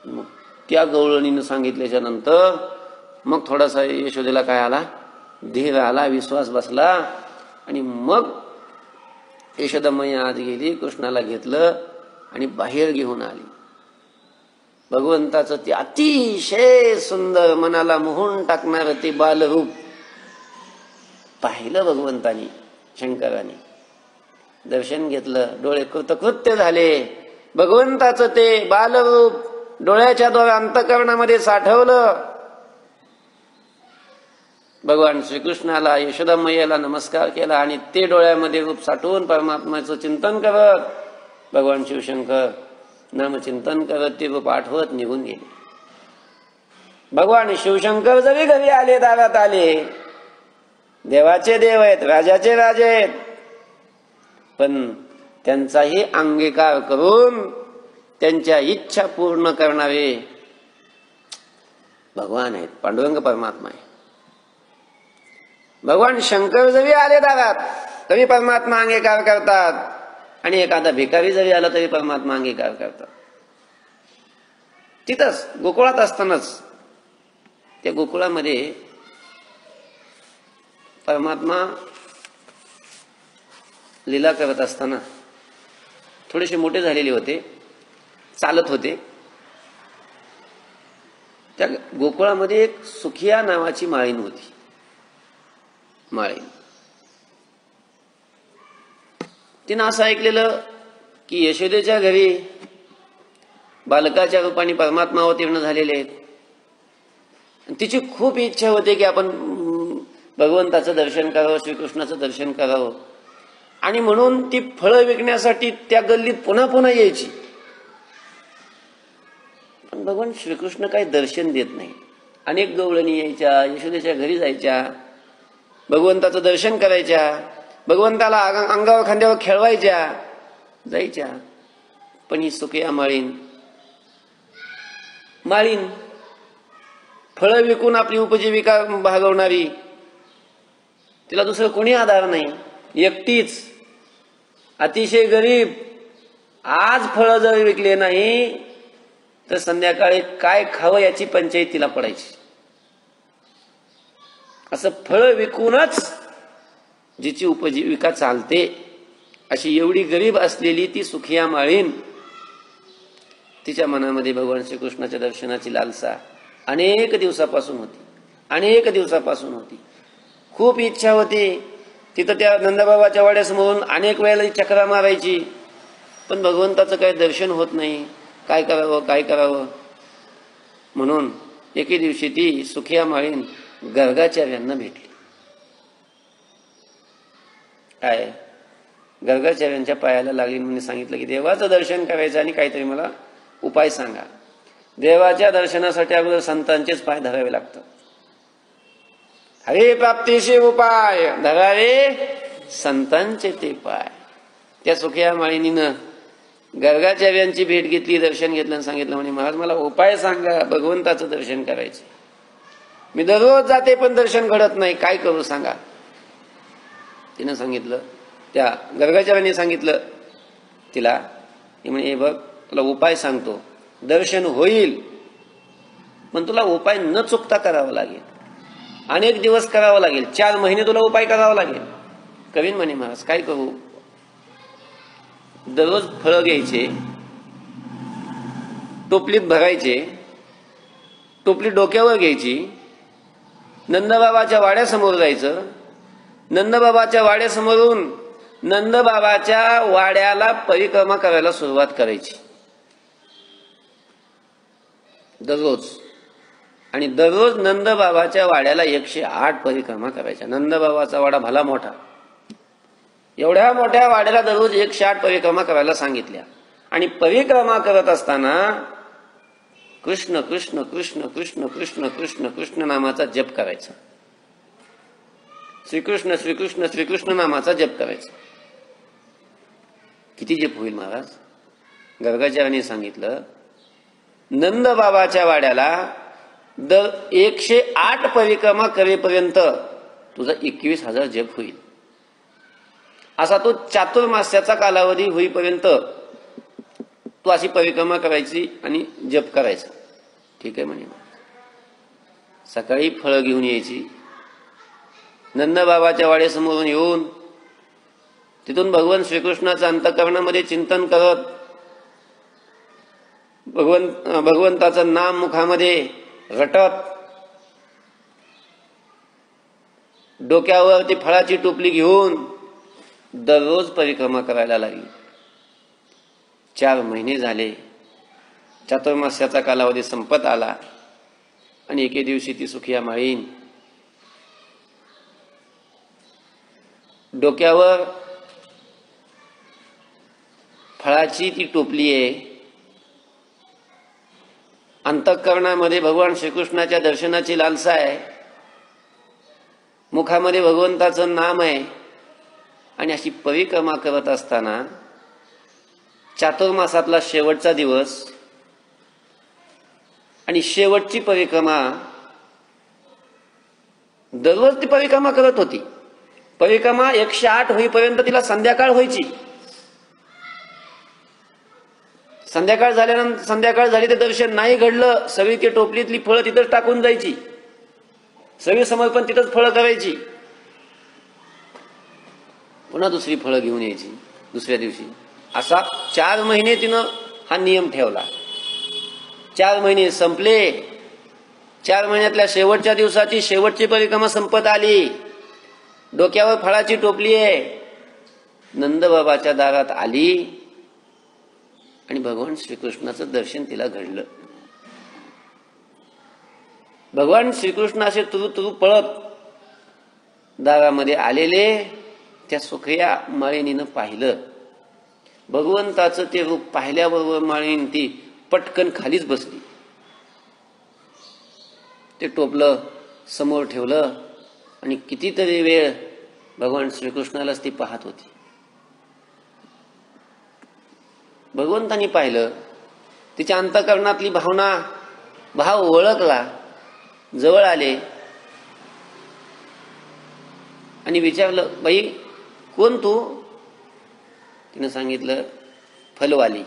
Speaker 1: मग त्या गवळणीनं सांगितल्याच्या नंतर मग थोडासा यशोदेला काय आला, धीर आला, विश्वास बसला. आणि मग यशोदा मैया आत गेली, कृष्णाला घेतलं आणि बाहेर घेऊन आली. भगवंताचं ते अतिशय सुंदर मनाला मोहून टाकणार ते बालरूप पाहिलं भगवंतानी. शंकराने दर्शन घेतलं, डोळे कृतकृत्य झाले. भगवंताचं ते बालरूप डोळ्याच्या द्वारे अंतःकरणामध्ये साठवलं. भगवान श्रीकृष्णाला यशोदा मैयाला नमस्कार केला आणि ते डोळ्यामध्ये रूप साठवून परमात्म्याचं चिंतन करत भगवान शिवशंकर नामचिंतन करत ते रूप आठवत निघून गेले. भगवान शिवशंकर जरी घरी आले, दारात आले, देवाचे देव आहेत, राजाचे राजे आहेत, पण त्यांचाही अंगीकार करून त्यांच्या इच्छा पूर्ण करणारे भगवान आहेत, पांडुरंग परमात्मा आहे. भगवान शंकर जरी आले दारात तरी परमात्मा अंगीकार करतात आणि एखादा भिकारी जरी आला तरी परमात्मा अंगीकार करतात. तिथंच गोकुळात असतानाच त्या गोकुळामध्ये परमात्मा लीला करत असताना थोडेसे मोठे झालेले होते, चालत होते. त्या गोकुळामध्ये एक सुखिया नावाची माळीण होती. माळीण तिनं असं ऐकलेलं की यशोदेच्या घरी बालकाच्या रूपाने परमात्मा अवतीर्ण झालेले आहेत. तिची खूप इच्छा होते की आपण भगवंताचं दर्शन करावं, श्रीकृष्णाचं दर्शन करावं. आणि म्हणून ती फळं विकण्यासाठी त्या गल्लीत पुन्हा पुन्हा यायची. पण भगवान श्रीकृष्ण काही दर्शन देत नाही. अनेक गवळणी यायच्या, यशोदेच्या घरी जायच्या, भगवंताचं दर्शन करायच्या, भगवंताला अंगावर खांद्यावर खेळवायच्या, जायच्या. पण ही सुखिया माळीण फळं विकून आपली उपजीविका भागवणारी, तिला दुसरं कोणी आधार नाही, एकटीच, अतिशय गरीब. आज फळं जर विकले नाही तर संध्याकाळी काय खावं याची पंचायत तिला पडायची. असं फळं विकूनच जिची उपजीविका चालते अशी एवढी गरीब असलेली ती सुखिया माळीण, तिच्या मनामध्ये भगवान श्रीकृष्णाच्या दर्शनाची लालसा अनेक दिवसापासून होती. खूप इच्छा होती. तिथं त्या नंदबाबाच्या वाड्यासमोरून अनेक वेळेला चक्रा मारायची. पण भगवंताचं काही दर्शन होत नाही, काय करावं काय करावं. म्हणून एके दिवशी ती सुखिया माळीन गर्गाचार्यांना भेटली. काय गर्गाचार्यांच्या पायाला लागली. म्हणजे सांगितलं की देवाचं दर्शन करायचं आणि काहीतरी मला उपाय सांगा. देवाच्या दर्शनासाठी अगोदर संतांचेच पाय धरावे लागतात. हरे प्राप्तीचे उपाय धरावे संतांचे ते पाय. त्या सुखिया माळिनीनं गर्गाचार्यांची भेट घेतली, दर्शन घेतलं आणि सांगितलं म्हणे महाराज मला उपाय सांगा, भगवंताचं दर्शन करायचं. मी दररोज जाते पण दर्शन घडत नाही, काय करू सांगा. तिनं सांगितलं, त्या गर्गाचार्यांनी सांगितलं तिला, ती म्हणे हे बघ तुला उपाय सांगतो, दर्शन होईल पण तुला उपाय न चुकता करावा लागेल, अनेक दिवस करावा लागेल, 4 महिने तुला उपाय करावा लागेल. कवीन म्हणे महाराज काय करू. दररोज फळं घ्यायचे, टोपलीत भरायचे, टोपली डोक्यावर घ्यायची, नंदबाबाच्या वाड्यासमोर जायचं, नंदबाबाच्या वाड्यासमोरून नंदबाबाच्या वाड्याला परिक्रमा करायला सुरुवात करायची दररोज. आणि दररोज नंदबाबाच्या वाड्याला 108 परिक्रमा करायच्या. नंदबाबाचा वाडा भला मोठा, एवढ्या मोठ्या वाड्याला दररोज 108 परिक्रमा करायला सांगितल्या. आणि परिक्रमा करत असताना कृष्ण कृष्ण कृष्ण कृष्ण कृष्ण कृष्ण कृष्ण नामाचा जप करायचा. श्रीकृष्ण श्रीकृष्ण श्रीकृष्ण नामाचा जप करायचा. किती जप होईल महाराज. गर्गाचार्यांनी सांगितलं नंदबाबाच्या वाड्याला दर 108 परिक्रमा करेपर्यंत तुझा 21,000 जप होईल. असा तो चातुर्मास्याचा कालावधी होईपर्यंत तू अशी परिक्रमा करायची आणि जप करायचा. ठीक आहे म्हणे. सकाळी फळं घेऊन यायची, नंदबाबाच्या वाड्यासमोरून येऊन तिथून भगवान श्रीकृष्णाचं अंतःकरणामध्ये चिंतन करत भगवंताचं नाम मुखामध्ये रटत डोक्यावर ती फळाची टोपली घेऊन दररोज परिक्रमा करायला लागली. 4 महिने झाले, चातुर्मास्याचा कालावधी संपत आला आणि एके दिवशी ती सुखिया माळीन डोक्यावर फळाची ती टोपली आहे, अंतःकरणामध्ये भगवान श्रीकृष्णाच्या दर्शनाची लालसा आहे, मुखामध्ये भगवंताचं नाम आहे आणि अशी परिक्रमा करत असताना चातुर्मासातला शेवटचा दिवस आणि शेवटची परिक्रमा, दररोज ती परिक्रमा करत होती. परिक्रमा 108 होईपर्यंत तिला संध्याकाळ व्हायची. संध्याकाळ झाली ते दर्शन नाही घडलं, सगळी ती टोपलीतली फळं तिथंच टाकून जायची, सगळी समर्पण तिथंच फळं करायची. पुन्हा दुसरी फळं घेऊन यायची दुसऱ्या दिवशी. असा 4 महिने तिनं हा नियम ठेवला. 4 महिने संपले. 4 महिन्यातल्या शेवटच्या दिवसाची शेवटची परिक्रमा संपत आली. डोक्यावर फळाची टोपली आहे, नंदबाबाच्या दारात आली आणि भगवान श्रीकृष्णाचं दर्शन तिला घडलं. भगवान श्रीकृष्ण असे तुरु तुरु पळत दारामध्ये आलेले त्या सुखिया माळिनीनं पाहिलं. भगवंताचं ते रूप पाहिल्याबरोबर माळिनी ती पटकन खालीच बसली. ते टोपलं समोर ठेवलं आणि कितीतरी वेळ भगवान श्रीकृष्णालाच ती पाहत होती. भगवंतानी पाहिलं, तिच्या अंतःकरणातली भाव ओळखला, जवळ आले आणि विचारलं बाई कोण तू. तिनं सांगितलं फलवाली,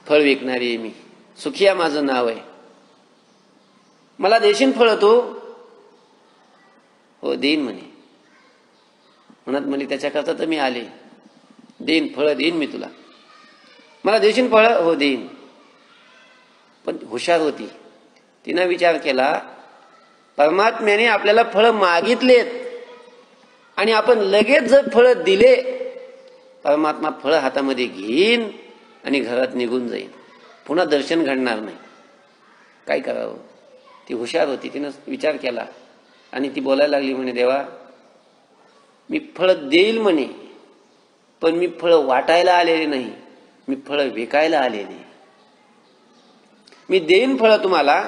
Speaker 1: फळ विकणारी मी, सुखिया माझं नाव आहे, मला देशील फळ तू. हो देईन म्हणे. म्हणत म्हणे त्याच्याकरता तर मी आले, देईन फळ देईन मी तुला, मला देशील फळ. हो देईन. पण हुशार होती, तिनं विचार केला परमात्म्याने आपल्याला फळ मागितलेत आणि आपण लगेच जर फळ दिले परमात्मा फळं हातामध्ये घेईन आणि घरात निघून जाईन, पुन्हा दर्शन घडणार नाही. काय करावं? ती हुशार होती, तिनं विचार केला आणि ती बोलायला लागली, म्हणे देवा मी फळं देईल म्हणे, पण मी फळं वाटायला आलेले नाही, मी फळं विकायला आलेले. मी देईन फळं तुम्हाला,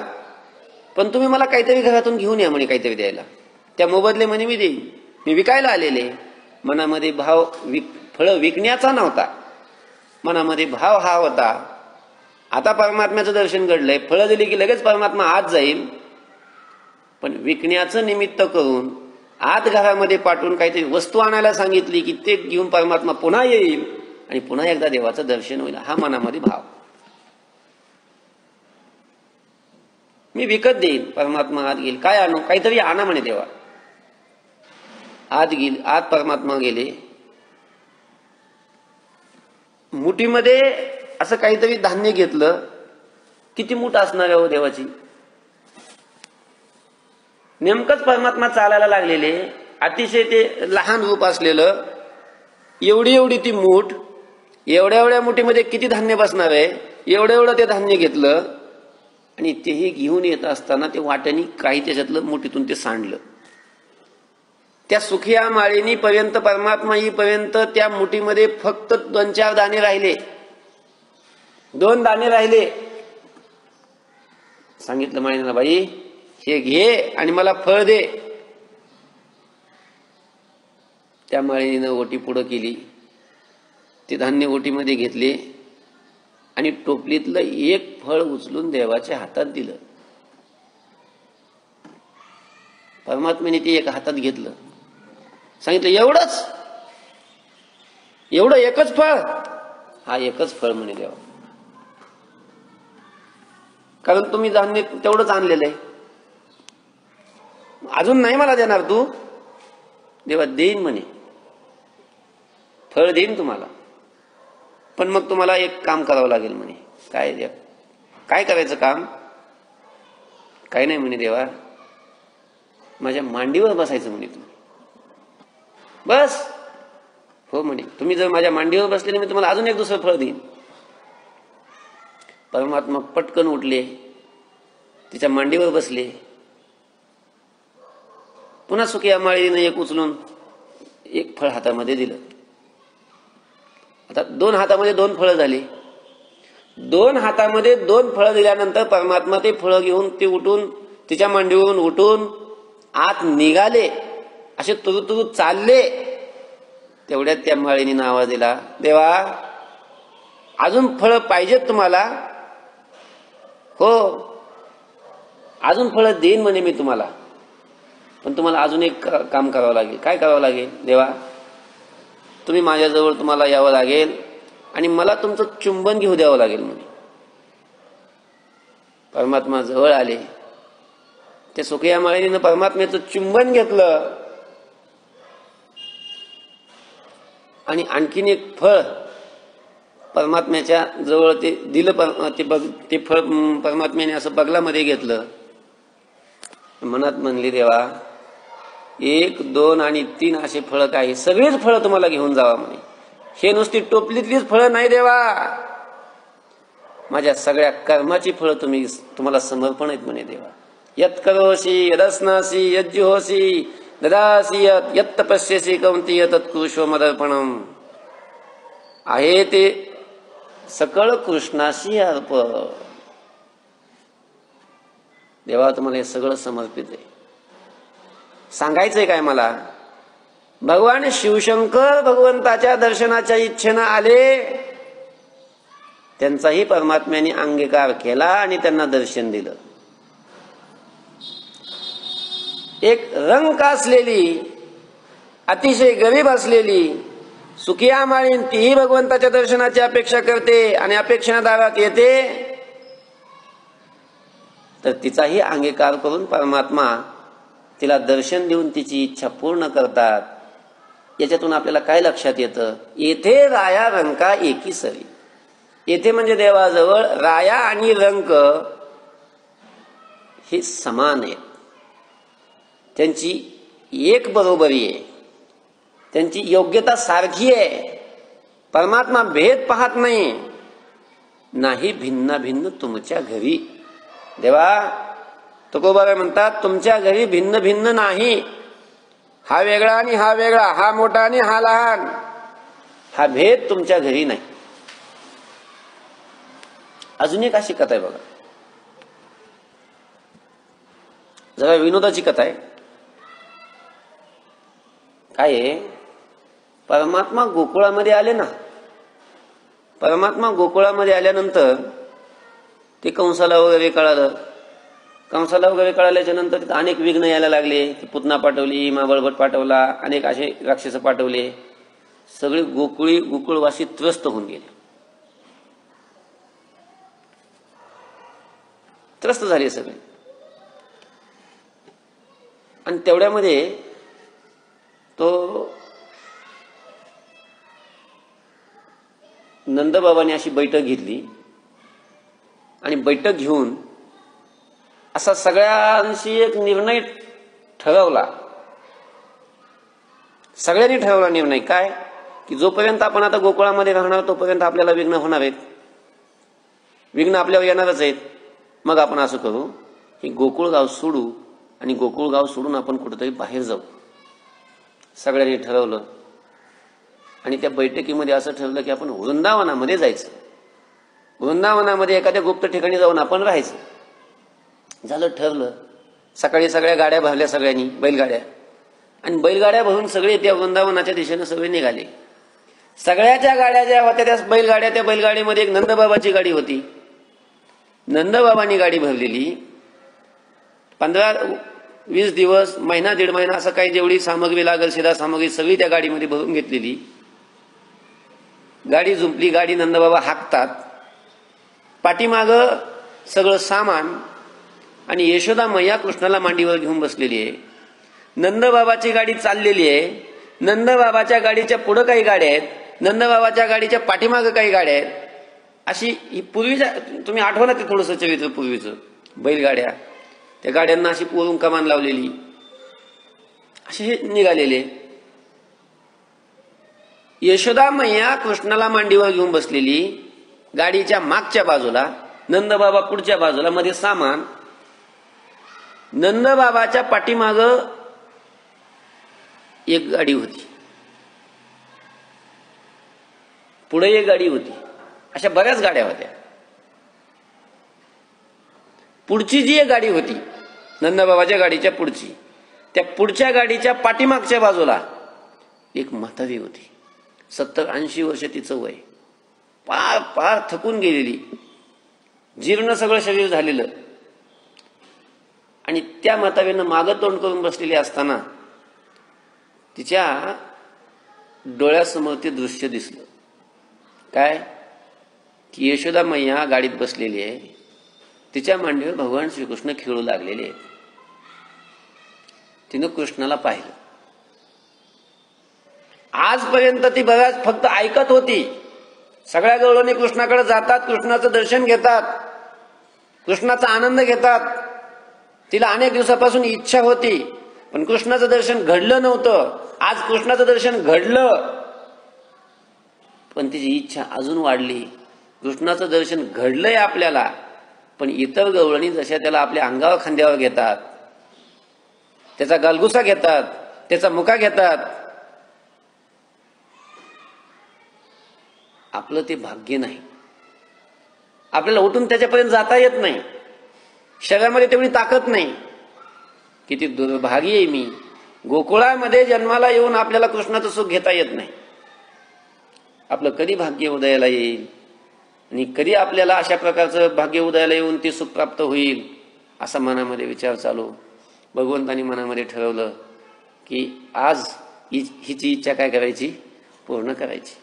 Speaker 1: पण तुम्ही मला काहीतरी घरातून घेऊन या म्हणे, काहीतरी द्यायला. त्या मोबदले म्हणे मी देईन, मी विकायला आलेले. मनामध्ये भाव फळं विकण्याचा नव्हता, मनामध्ये भाव हा होता, आता परमात्म्याचं दर्शन घडलंय, फळं दिली की लगेच परमात्मा आत जाईल, पण विकण्याचं निमित्त करून आत घरामध्ये पाठवून काहीतरी वस्तू आणायला सांगितली की ते घेऊन परमात्मा पुन्हा येईल आणि पुन्हा एकदा देवाचं दर्शन होईल, हा मनामध्ये भाव. मी विकत देईन, परमात्मा आत गेल. काय आणू? काहीतरी आणा म्हणे देवा. आत गेल, आत परमात्मा गेले. मुठीमध्ये असं काहीतरी धान्य घेतलं. किती मूठ असणार आहे हो देवाची? नेमकंच परमात्मा चालायला लागलेले, अतिशय ते लहान रूप असलेलं, एवढी एवढी ती मूठ, एवढ्या एवढ्या मुठीमध्ये किती धान्य बसणार आहे, एवढं एवढं ते धान्य घेतलं आणि तेही घेऊन येत असताना ते वाट्यानी काही त्याच्यातलं मुठीतून ते सांडलं. त्या सुखिया माळिनी पर्यंत, परमात्मा येईपर्यंत त्या मुठीमध्ये फक्त 2-4 दाणे राहिले, 2 दाणे राहिले. सांगितलं माळिनीला, बाई हे घे आणि मला फळ दे. त्या माळिनीनं ओटी पुढं केली, ते धान्य ओटीमध्ये घेतले आणि टोपलीतलं एक फळ उचलून देवाच्या हातात दिलं. परमात्म्याने ते एका हातात घेतलं, सांगितलं एवढंच, एवढं एकच फळ? हा एकच फळ म्हणे देवा, कारण तुम्ही धान्य तेवढंच आणलेलं आहे, अजून नाही मला देणार तू? देवा देईन म्हणे, फळ देईन तुम्हाला, पण मग तुम्हाला एक काम करावं लागेल म्हणे. काय देव? काय करायचं काम? काय नाही म्हणे देवा, माझ्या मांडीवर बसायचं म्हणे तुम्ही. बस? हो म्हणे, तुम्ही जर माझ्या मांडीवर बसले मी तुम्हाला अजून एक दुसरं फळ देईन. परमात्मा पटकन उठले, तिच्या मांडीवर बसले. पुन्हा सुखिया माळीनं एक उचलून एक फळ हातामध्ये दिलं. आता 2 हातामध्ये 2 फळं झाली. 2 हातामध्ये 2 फळं दिल्यानंतर परमात्मा ते फळं घेऊन ते उठून तिच्या मांडीवरून उठून आत निघाले, असे तुरु तुरु चालले. तेवढ्यात त्या माळीनीनं आवाज दिला, देवा अजून फळं पाहिजेत तुम्हाला? हो, अजून फळं देईन म्हणे मी तुम्हाला, पण तुम्हाला अजून एक काम करावं लागेल. काय करावं लागेल? देवा तुम्ही माझ्याजवळ, तुम्हाला यावं लागेल आणि मला तुमचं चुंबन घेऊ द्यावं लागेल म्हणे. परमात्मा जवळ आले. त्या सुखिया माळीनीनं परमात्म्याचं चुंबन घेतलं आणि आणखीन एक फळ परमात्म्याच्या जवळ ते दिलं. ते फळ परमात्म्याने असं बगलामध्ये घेतलं. मनात म्हणली, देवा 1, 2 आणि 3 असे फळं काही, सगळीच फळं तुम्हाला घेऊन जावा म्हणे. हे नुसती टोपलीतलीच फळं नाही देवा, माझ्या सगळ्या कर्माची फळं तुम्हाला समर्पण आहेत म्हणे देवा. यत् करोषि यदस्नासि यज्जुहोषि ददासि यत् तपस्यसि कौन्तेय तत्कुरुष्व मदर्पणम. आहे ते सकळ कृष्णाशी अर्प. देवा तुम्हाला हे सगळं समर्पित आहे. सांगायचंय काय मला? भगवान शिवशंकर भगवंताच्या दर्शनाच्या इच्छेनं आले, त्यांचाही परमात्म्याने अंगीकार केला आणि त्यांना दर्शन दिलं. एक रंक असलेली, अतिशय गरीब असलेली सुखिया माळीन, तीही भगवंताच्या दर्शनाची अपेक्षा करते आणि अपेक्षेने दारात येते, तर तिचाही अंगीकार करून परमात्मा तिला दर्शन देऊन तिची इच्छा पूर्ण करतात. याच्यातून आपल्याला काय लक्षात येतं? येथे राया रंका एकी सरी. येथे म्हणजे देवाजवळ राया आणि रंक हे समान आहेत, त्यांची एक बरोबरी आहे, त्यांची योग्यता सारखी आहे. परमात्मा भेद पाहत नाही, नाही भिन्न भिन्न तुमच्या घरी. देवा तुकोबाराय म्हणतात तुमच्या घरी भिन्न भिन्न नाही. हा वेगळा आणि हा वेगळा, हा मोठा आणि हा लहान, हा भेद तुमच्या घरी नाही. अजून एक अशी कथा आहे बघा, जरा विनोदाची कथा आहे. काय आहे, परमात्मा गोकुळामध्ये आले ना. परमात्मा गोकुळामध्ये आल्यानंतर ते कंसाला वगैरे कळालं. कंसाला वगैरे कळाल्याच्या नंतर तिथे अनेक विघ्न यायला लागले. ती पुतना पाठवली, महाबळभट पाठवला, अनेक असे राक्षस पाठवले. सगळे गोकुळवासी त्रस्त होऊन गेले, त्रस्त झाले सगळे. आणि तेवढ्यामध्ये तो नंदबाबांनी अशी बैठक घेतली आणि बैठक घेऊन असा सगळ्यांशी एक निर्णय ठरवला. सगळ्यांनी ठरवला निर्णय काय, की जोपर्यंत आपण आता गोकुळामध्ये राहणार तोपर्यंत आपल्याला विघ्न होणार आहेत, विघ्न आपल्यावर येणारच आहेत. मग आपण असं करू की गोकुळ गाव सोडू आणि गोकुळ गाव सोडून आपण कुठेतरी बाहेर जाऊ. सगळ्यांनी ठरवलं आणि त्या बैठकीमध्ये असं ठरवलं की आपण वृंदावनामध्ये जायचं. वृंदावनामध्ये एखाद्या गुप्त ठिकाणी जाऊन आपण राहायचं. झालं, ठरलं. सकाळी सगळ्या गाड्या भरल्या सगळ्यांनी, बैलगाड्या, आणि बैलगाड्या भरून सगळे त्या वृंदावनाच्या दिशेने सगळे निघाले. सगळ्याच्या गाड्या ज्या होत्या त्या बैलगाड्या, त्या बैलगाडीमध्ये एक नंदबाबाची गाडी होती. नंदबाबांनी गाडी भरलेली. 15-20 दिवस, महिना दीड महिना असं काही जेवढी सामग्री लागेल, शिधा सामग्री सगळी त्या गाडीमध्ये भरून घेतलेली. गाडी जुंपली, गाडी नंदबाबा हाकतात. पाठीमाग सगळं सामान आणि यशोदा मैया कृष्णाला मांडीवर घेऊन बसलेली आहे. नंदबाबाची गाडी चाललेली आहे. नंदबाबाच्या गाडीच्या पुढे काही गाड्या आहेत, नंदबाबाच्या गाडीच्या पाठीमागे काही गाड्या आहेत. अशी ही पूर्वीच्या, तुम्ही आठवणा ते थोडंसं चरित्र पूर्वीचं, बैलगाड्या, त्या गाड्यांना अशी पोरून कमान लावलेली, असे निघालेले. यशोदा मैया कृष्णाला मांडीवर घेऊन बसलेली, गाडीच्या मागच्या बाजूला नंदबाबा, पुढच्या बाजूला, मध्ये सामान. नंदबाबाच्या पाठीमाग एक गाडी होती, पुढे एक गाडी होती. अशा बऱ्याच गाड्या होत्या. पुढची जी एक गाडी होती नंदबाबाच्या गाडीच्या पुढची, त्या पुढच्या गाडीच्या पाठीमागच्या बाजूला एक म्हातारी होती. 70-80 वर्ष तिचं वय, पार पार थकून गेलेली, जीर्ण सगळं शरीर झालेलं. आणि त्या म्हातारीनं मागं तोंड करून बसलेली असताना तिच्या डोळ्यासमोर ते दृश्य दिसलं. काय, की यशोदा मैया गाडीत बसलेली आहे, तिच्या मांडीवर भगवान श्रीकृष्ण खेळू लागलेले आहेत. तिनं कृष्णाला पाहिलं. आजपर्यंत ती बऱ्याच फक्त ऐकत होती. सगळ्या गवळणी कृष्णाकडे जातात, कृष्णाचं दर्शन घेतात, कृष्णाचा आनंद घेतात. तिला अनेक दिवसापासून इच्छा होती, पण कृष्णाचं दर्शन घडलं नव्हतं. आज कृष्णाचं दर्शन घडलं, पण तिची इच्छा अजून वाढली. कृष्णाचं दर्शन घडलंय आपल्याला, पण इतर गवळणी जशा त्याला आपल्या अंगावर खांद्यावर घेतात, त्याचा गालगुसा घेतात, त्याचा मुका घेतात, आपलं ते भाग्य नाही. आपल्याला उठून त्याच्यापर्यंत जाता येत नाही. शरीरामध्ये तेवढी ताकद नाही. किती दुर्भागी आहे मी, गोकुळामध्ये जन्माला येऊन आपल्याला कृष्णाचं सुख घेता येत नाही. आपलं कधी भाग्य उदयाला येईल आणि कधी आपल्याला अशा प्रकारचं भाग्य उदयाला येऊन ते सुख प्राप्त होईल, असा मनामध्ये विचार चालू. भगवंतानी मनामध्ये ठरवलं की आज हिची इच्छा काय करायची, पूर्ण करायची.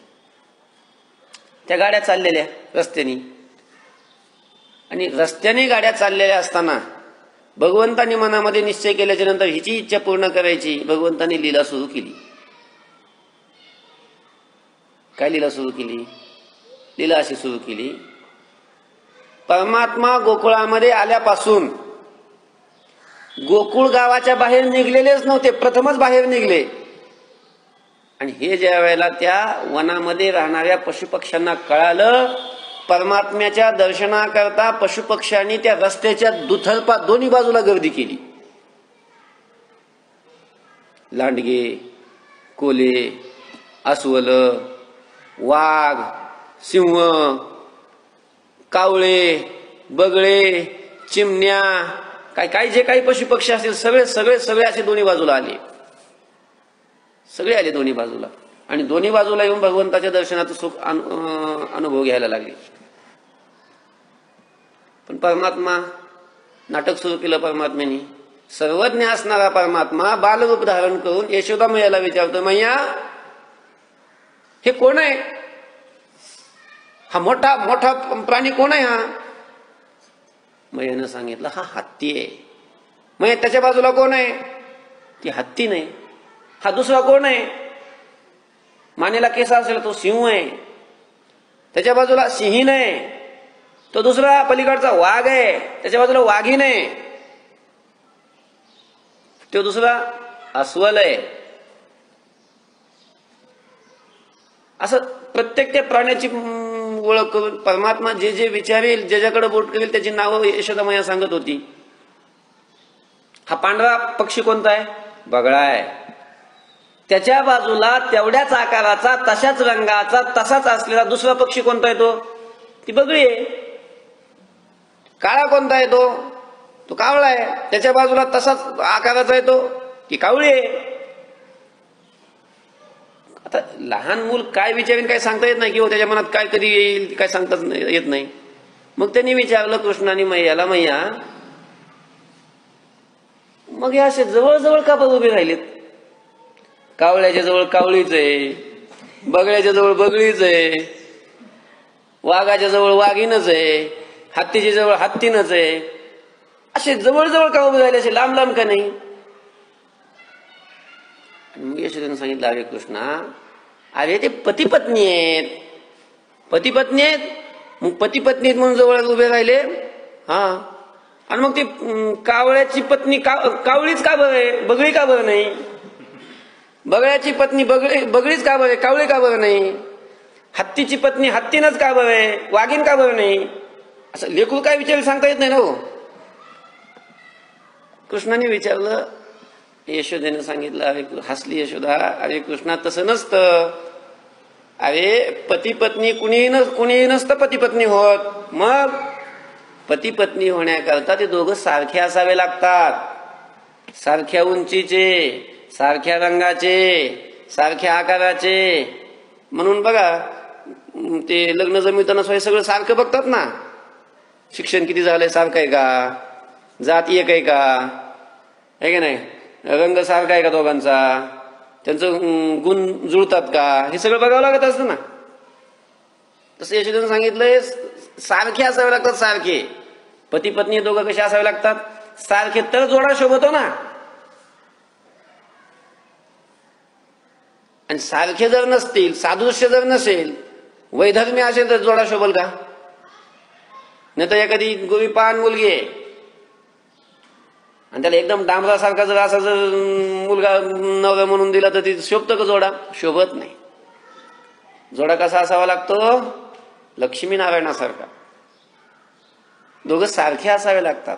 Speaker 1: त्या गाड्या चाललेल्या रस्त्याने, आणि रस्त्याने गाड्या चाललेल्या असताना भगवंतानी मनामध्ये निश्चय केल्याच्या नंतर हिची इच्छा पूर्ण करायची. भगवंतानी लीला सुरू केली. काय लीला सुरू केली? लीला अशी सुरू केली, परमात्मा गोकुळामध्ये आल्यापासून गोकुळ गावाच्या बाहेर निघलेलेच नव्हते. प्रथमच बाहेर निघले. आणि हे ज्या वेळेला त्या वनामध्ये राहणाऱ्या पशुपक्ष्यांना कळालं, परमात्म्याच्या दर्शनाकरता पशुपक्ष्यांनी त्या रस्त्याच्या दुथरपा दोन्ही बाजूला गर्दी केली. लांडगे, कोले, अस्वल, वाघ, सिंह, कावळे, बगळे, चिमण्या, काय जे काही पशुपक्षी असतील सगळे सगळे सगळे असे दोन्ही बाजूला आले. सगळे आले दोन्ही बाजूला आणि दोन्ही बाजूला येऊन भगवंताच्या दर्शनाचं सुख अनुभव घ्यायला लागले. पण परमात्मा नाटक सुरू केलं. परमात्म्याने, सर्वज्ञ असणारा परमात्मा बालरूप धारण करून यशोदा मैयाला विचारतो, मैया हे कोण आहे? हा मोठा मोठा प्राणी कोण आहे? हा मैयानं सांगितलं, हा हत्ती आहे. मैया त्याच्या बाजूला कोण आहे? ती हत्ती नाही. हा दुसरा कोण आहे? मानेला केस असेल तो सिंह आहे. त्याच्या बाजूला सिंहीण आहे. तो दुसरा पलीकडचा वाघ आहे. त्याच्या बाजूला वाघीण आहे. तो दुसरा अस्वल आहे. असं प्रत्येक त्या प्राण्याची ओळख करून परमात्मा जे जे विचारेल, ज्याच्याकडे बोट करेल त्याची नावं यशोदा मैया सांगत होती. हा पांढरा पक्षी कोणता आहे? बगळा आहे. त्याच्या बाजूला तेवढ्याच आकाराचा, तशाच रंगाचा, तसाच असलेला दुसरा पक्षी कोणता आहे? ती बगळी आहे. काळा कोणता आहे? तो कावळा आहे. त्याच्या बाजूला तसाच आकाराचा आहे ती कावळी आहे. आता लहान मूल काय विचारेल काय सांगता येत नाही, किंवा त्याच्या मनात काय कधी येईल काय सांगता येत नाही. मग त्यांनी विचारलं कृष्णाने मैयाला, मैया मग हे असे जवळ का उभे राहिलेत? कावळ्याच्या जवळ कावळीच आहे, बगळ्याच्या जवळ बगळीच आहे, वाघाच्या जवळ वाघीनच आहे, हत्तीच्या जवळ हत्तीनच आहे. असे जवळ का उभे राहिले, असे लांब का नाही? मग यशोदेने सांगितलं, अरे कृष्णा, अरे ते पती पत्नी आहेत. पती पत्नी आहेत, मग पती पत्नी म्हणून जवळ उभे राहिले. हा, आणि मग ती कावळ्याची पत्नी कावळीच का बरं आहे, बगळी का बरं नाही? बगळ्याची पत्नी बगळीच का बरं आहे, कावळी का बरं नाही? हत्तीची पत्नी हत्तीनच का बरं आहे, वाघीण का बरं नाही? असं लेकरू काय विचार सांगता येत नाही ना हो. कृष्णाने विचारलं. यशोदेने सांगितलं, अरे हसली यशोदा, अरे कृष्णा तसं नसतं. अरे पती पत्नी कुणी नसतं पती पत्नी होत. मग पती पत्नी होण्याकरता ते दोघं सारखे असावे लागतात. सारख्या उंचीचे, सारख्या रंगाचे, सारख्या आकाराचे. म्हणून बघा ते लग्न जमविताना सगळं सारखं बघतात ना. शिक्षण किती झालंय सारखं आहे का, जात एक आहे का, आहे का नाही, रंग सारखा आहे का दोघांचा, त्यांचं गुण जुळतात का, हे सगळं बघावं लागत असतं ना. तसं यशोदेने सांगितलंय सारखे असावे लागतात. सारखे पती पत्नी दोघं कसे असावे लागतात? सारखे, तर जोडा शोभतो ना. आणि सारखे जर नसतील, सादृश्य जर नसेल, वैधर्म्य असेल तर जोडा शोभल का? नाही तर एखादी गोरी पान मुलगी आहे आणि त्याला एकदम डांबरासारखा जर असा जर मुलगा नवरा म्हणून दिला तर ती शोभतं का जोडा? शोभत नाही. जोडा कसा असावा लागतो? लक्ष्मीनारायणासारखा. दोघं सारखे असावे लागतात,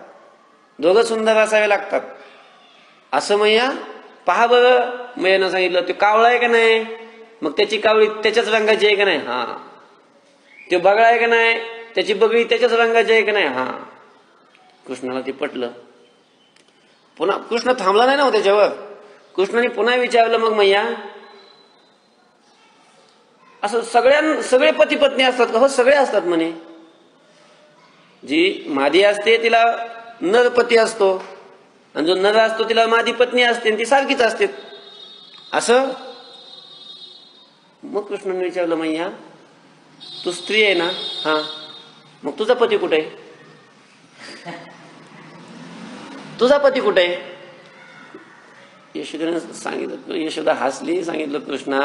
Speaker 1: दोघं सुंदर असावे लागतात. असं मैया पहा बरं. मैयानं सांगितलं ते कावळा आहे का नाही, मग त्याची कावळी त्याच्याच रंगाची आहे का नाही? हा. ते बगळा आहे का नाही, त्याची बगळी त्याच्याच रंगाची आहे का नाही? हा. कृष्णाला ते पटलं. पुन्हा कृष्ण थांबला नाही ना त्याच्यावर. कृष्णाने पुन्हा विचारलं, मग मैया असं सगळे पती पत्नी असतात का? हो, सगळे असतात म्हणे. जी मादी असते तिला नरपती असतो, आणि जो नर असतो तिला मादी पत्नी असते, ती सारखीच असते. असं मग कृष्णाने विचारलं, मैया तू स्त्री आहे ना? हा. मग तुझा पती कुठे आहे? तुझा पती कुठे आहे? यशोदेने सांगितलं. यशोदा हसली. सांगितलं, कृष्णा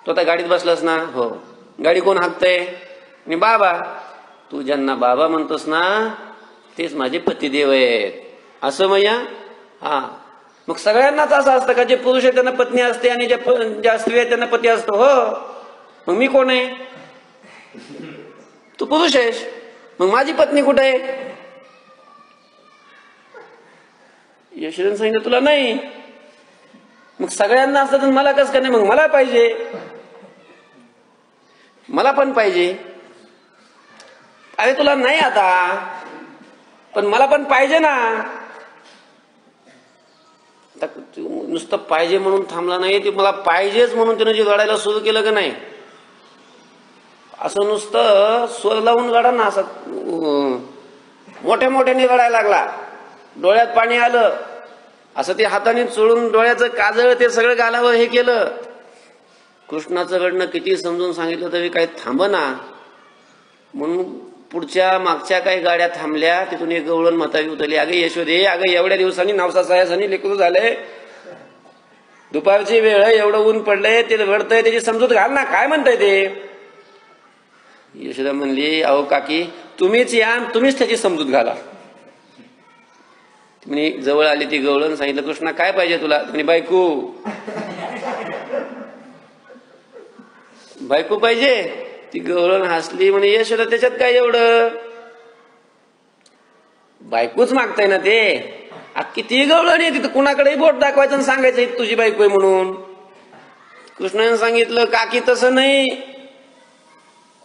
Speaker 1: तो आता गाडीत बसलास ना? हो. गाडी कोण हाकतंय? आणि बाबा. तू ज्यांना बाबा म्हणतोस ना तेच माझे पतिदेव आहेत. असं मैया? हा. मग सगळ्यांनाच असं असतं का जे पुरुष आहे त्यांना पत्नी असते आणि ज्या स्त्री आहेत त्यांना पती असतो? हो. मग मी कोण आहे? तू पुरुष आहेस. मग माझी पत्नी कुठे आहे? यशोदेने सांगितलं तुला नाही. मग सगळ्यांना असतं तर मला कसं काय नाही? मग मला पाहिजे, मला पण पाहिजे. अरे तुला नाही आता, पण मला पण पाहिजे ना. नुसतं पाहिजे म्हणून थांबला नाही, ते मला पाहिजेच म्हणून त्यानं जे रडायला सुरू केलं का नाही, असं नुसतं स्वर लावून रडा ना, असं मोठ्या मोठ्याने रडायला लागला. डोळ्यात पाणी आलं. असं ते हाताने चोळून डोळ्याचं काजळ ते सगळं गालावर हे केलं. कृष्णाचं रडणं किती समजून सांगितलं तरी काही थांबना. म्हणून पुढच्या मागच्या काही गाड्या थांबल्या. तिथून एक गवळण म्हातारी उतरली. अगं यशोदे, अगं एवढ्या दिवसांनी नवसा सायासानी लेकरू झाले, दुपारची वेळ, एवढं ऊन पडलंय, ते रडतंय, त्याची समजूत घाल ना. काय म्हणताय ते? यशोदा म्हणली, अहो काकी तुम्हीच या, तुम्हीच त्याची समजूत घाला. म्हणे जवळ आली ती गवळण. सांगितलं कृष्णा काय पाहिजे तुला? म्हणे बायको. बायको पाहिजे? ती गवळण हसली. म्हणे यशोदा त्याच्यात काय एवढं, बायकोच मागताय ना ते. किती गवळण आहे तिथं, कुणाकडेही बोट दाखवायचं आणि सांगायचं तुझी बायको आहे म्हणून. कृष्णाने सांगितलं काकी तसं नाही,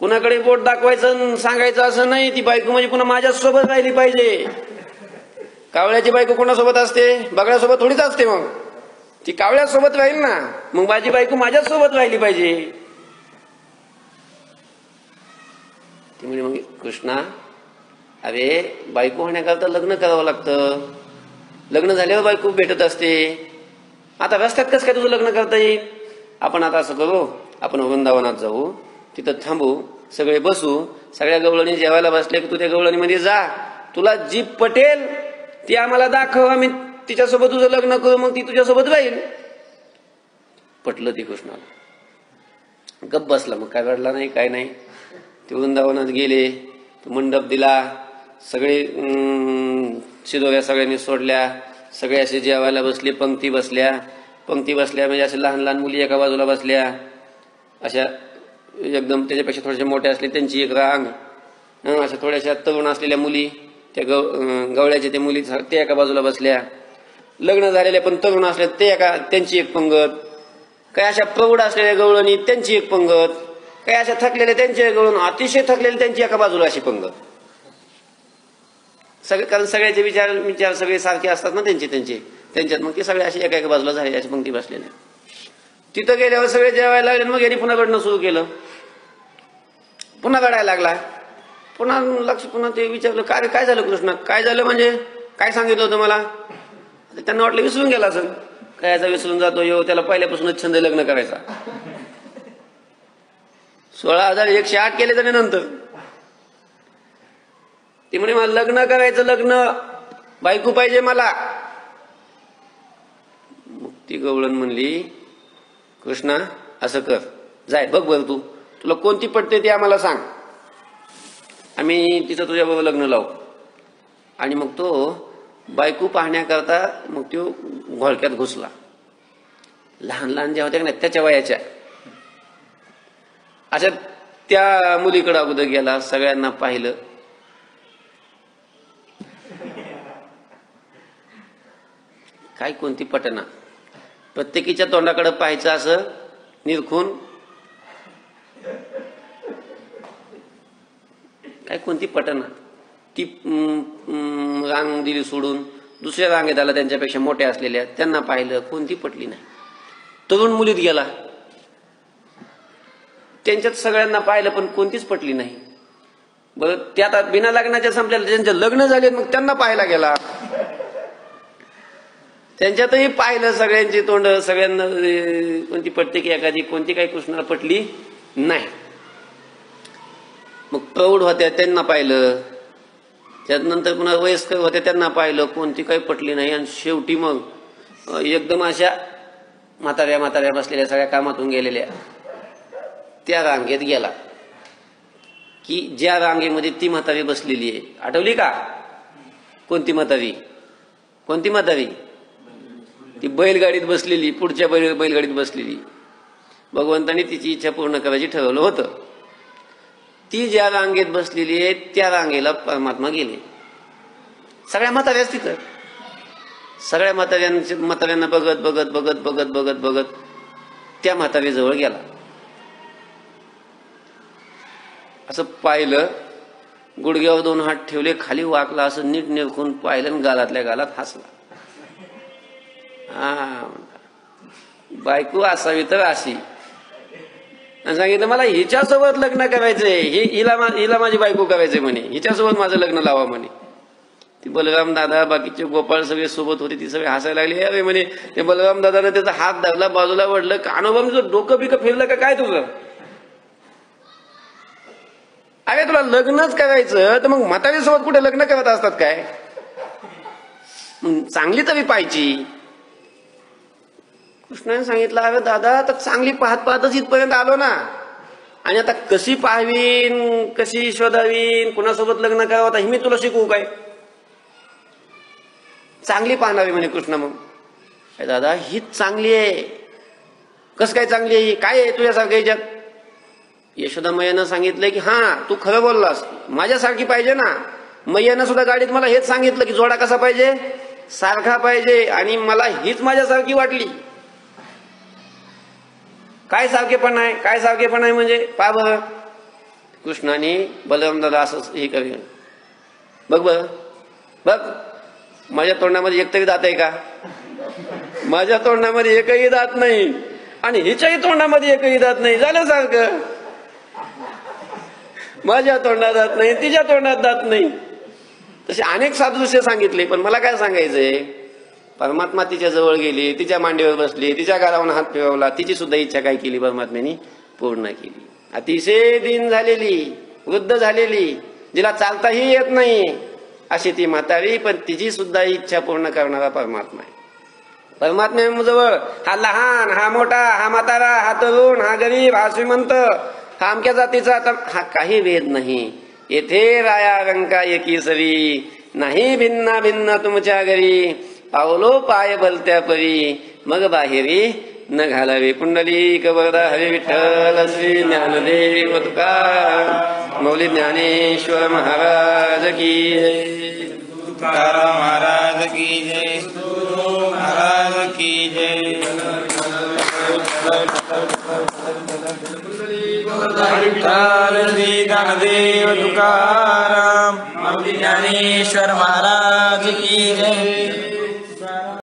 Speaker 1: कुणाकडे बोट दाखवायचं सांगायचं असं नाही. ती बायको म्हणजे पुन्हा माझ्यासोबत राहिली पाहिजे. कावळ्याची बायको कोणासोबत असते? बगड्यासोबत थोडीच असते. मग ती कावळ्यासोबत राहील ना. मग माझी बायको माझ्यासोबत राहिली पाहिजे. ती म्हणजे मग कृष्णा, अरे बायको होण्याकरता लग्न करावं लागतं. लग्न झाल्यावर बायको भेटत असते. आता रस्त्यात कसं काय तुझं लग्न करता येईल? आपण आता असं करू, आपण वृंदावनात जाऊ, तिथं थांबू, सगळे बसू, सगळ्या गवळणी जेवायला बसले की तू त्या गवळणीमध्ये जा, तुला जी पटेल ती आम्हाला दाखव, आम्ही तिच्यासोबत तुझं लग्न करू, मग ती तुझ्यासोबत राहील. पटलं ती कृष्णाला. गप्प बसला. मग काय रडला नाही, काय नाही. ते वृंदावनात गेले, मंडप दिला, सगळे शिदोऱ्या सगळ्यांनी सोडल्या, सगळे असे जेवायला बसले. पंक्ती बसल्या म्हणजे असे लहान लहान मुली एका बाजूला बसल्या, अशा एकदम त्याच्यापेक्षा थोड्याशा मोठ्या असल्या त्यांची एक रांग, अशा थोड्याशा तरुण असलेल्या मुली, त्या गवळ्याच्या त्या मुली ते एका बाजूला बसल्या. लग्न झालेल्या पण तरुण असल्या त्यांची एक पंगत, काही अशा प्रौढ असलेल्या गवळणी त्यांची एक पंगत, काही अशा थकलेल्या त्यांची एक गवळण, अतिशय थकलेल्या त्यांची एका बाजूला अशी पंगत. सगळे, कारण सगळ्याचे विचार सगळे सारखे असतात ना त्यांच्यात. मग ते सगळे असे एका एका बाजूला झाले, अशी पंक्ती बसलेल्या. तिथं गेल्यावर सगळे जेवायला लागले. मग यांनी पुन्हा रडणं सुरू केलं. पुन्हा रडायला लागला. पुन्हा ते विचारलं, काय झालं कृष्णा? काय झालं म्हणजे काय सांगितलं होतं मला? त्यांना वाटलं विसरून गेला असेल. काय याचा विसरून जातो यो, त्याला पहिल्यापासूनच छंद लग्न करायचा. 16,108 केले त्याने नंतर. ती म्हणे मला लग्न करायचं, लग्न, बायको पाहिजे मला. मग ती गवळण म्हणली, कृष्णा असं कर, जाय बघ बरं तुला कोणती पटते ती आम्हाला सांग, आम्ही तिचं तुझ्याबरोबर लग्न लावू. आणि मग तो बायको पाहण्याकरता मग तो घोळक्यात घुसला. लहान लहान ज्या होत्या नाही त्याच्या वयाच्या अशा त्या मुलीकडे अगोदर गेला, सगळ्यांना पाहिलं. काय कोणती पटना, प्रत्येकीच्या तोंडाकडे पाहायचं असं निरखून. काय कोणती पटना. ती रांग दिली सोडून दुसऱ्या रांगेत आला, त्यांच्यापेक्षा मोठ्या असलेल्या, त्यांना पाहिलं, कोणती पटली नाही. तरुण मुलीत गेला, त्यांच्यात सगळ्यांना पाहिलं पण कोणतीच पटली नाही. बरं त्या आता बिना लग्नाच्या संपलेल्या ज्यांचे लग्न झाले मग त्यांना पाहायला गेला, त्यांच्यातही पाहिलं सगळ्यांची तोंड, सगळ्यांना कोणती पटते की एखादी, कोणती काही कृष्णाला पटली नाही. मग प्रौढ होत्या त्यांना पाहिलं, त्यानंतर पुन्हा वयस्कर होत्या त्यांना पाहिलं, कोणती काही पटली नाही. आणि शेवटी मग एकदम अशा म्हाताऱ्या बसलेल्या, सगळ्या कामातून गेलेल्या, त्या रांगेत गेला की ज्या रांगेमध्ये ती म्हातारी बसलेली आहे. आठवली का? कोणती म्हातारी? ती बैलगाडीत बसलेली, पुढच्या बैलगाडीत बसलेली. भगवंतांनी तिची इच्छा पूर्ण करायची ठरवलं होतं. ती ज्या रांगेत बसलेली आहे त्या रांगेला परमात्मा गेले. सगळ्या म्हाताऱ्याच तिथं, सगळ्या म्हाताऱ्यांना बघत बघत बघत बघत बघत बघत त्या म्हातारीजवळ गेला. असं पाहिलं, गुडघ्यावर 2 हात ठेवले, खाली वाकला, असं नीट निरखून पाहिलं आणि गालातल्या गालात हसला. बायको असावी तर अशी. आणि सांगितलं मला हिच्यासोबत लग्न करायचंय, हिला माझी बायको करायचंय म्हणे, हिच्यासोबत माझं लग्न लावा म्हणे. ती बलराम दादा, बाकीचे गोपाळ सगळे सोबत होते, ती सगळे हसायला लागले. अरे म्हणे ते बलराम दादाने त्याचा हात धरला, बाजूला वडलं. कानोबा तुझं डोकं बिकं फिरलं का काय तुझं? अरे तुला लग्नच करायचं तर मग म्हातारीसोबत कुठे लग्न करत असतात काय? चांगली तरी पाहिजे. कृष्णाने सांगितलं अरे दादा आता चांगली पाहत पाहतच इथपर्यंत आलो ना, आणि आता कशी पाहावीन, कशी शोधावीन, कुणासोबत लग्न करावं आता हे मी तुला शिकवू काय? चांगली पाहणारी म्हणे कृष्ण. मग दादा हीच चांगली आहे. कसं काय चांगली आहे? काय आहे तुझ्यासारखं याच्यात? यशोदा मैयानं सांगितलंय की हा तू खरं बोललास, माझ्यासारखी पाहिजे ना. मैयानं सुद्धा गाडीत मला हेच सांगितलं की जोडा कसा पाहिजे, सारखा पाहिजे, आणि मला हीच माझ्यासारखी वाटली. काय सारखेपण आहे, काय सारखेपण आहे म्हणजे पहा बरं. कृष्णाने बलराम दादा असं हे करेल, बघ बघ बघ, माझ्या तोंडामध्ये एक तरी दात आहे का? माझ्या तोंडामध्ये एकही दात नाही, आणि हिच्याही तोंडामध्ये एकही दात नाही. झालं सारखं. माझ्या तोंडात दात नाही, तिच्या तोंडात दात नाही. तसे अनेक सादृश्य सांगितले, पण मला काय सांगायचंय, परमात्मा तिच्या जवळ गेली, तिच्या मांडीवर बसली, तिच्या गालावर हात फिरवला, तिची सुद्धा इच्छा काय केली परमात्म्याने पूर्ण केली. अतिशय दिन झालेली, वृद्ध झालेली, जिला चालताही येत नाही अशी ती म्हातारी, पण तिची सुद्धा इच्छा पूर्ण करणारा परमात्मा आहे. परमात्म्याजवळ हा लहान, हा मोठा, हा म्हातारा, हा तरुण, हा गरीब, हा श्रीमंत, हा अमक्या जातीचा, हा काही भेद नाही. येथे राया रंका एकी सरी, नाही भिन्ना भिन्न तुमच्या घरी. पावलो पाय भलत्या परी, मग बाहेरी न घालावे. पुंडलिक वरदा हरी विठ्ठल श्री ज्ञानदेव तुकाराम मौली ज्ञानेश्वर महाराज की जय.
Speaker 2: तुकाराम महाराज की जय. महाराज की जय. विठ्ठल श्री ज्ञानदेव तुकाराम मौली ज्ञानेश्वर महाराज की जय.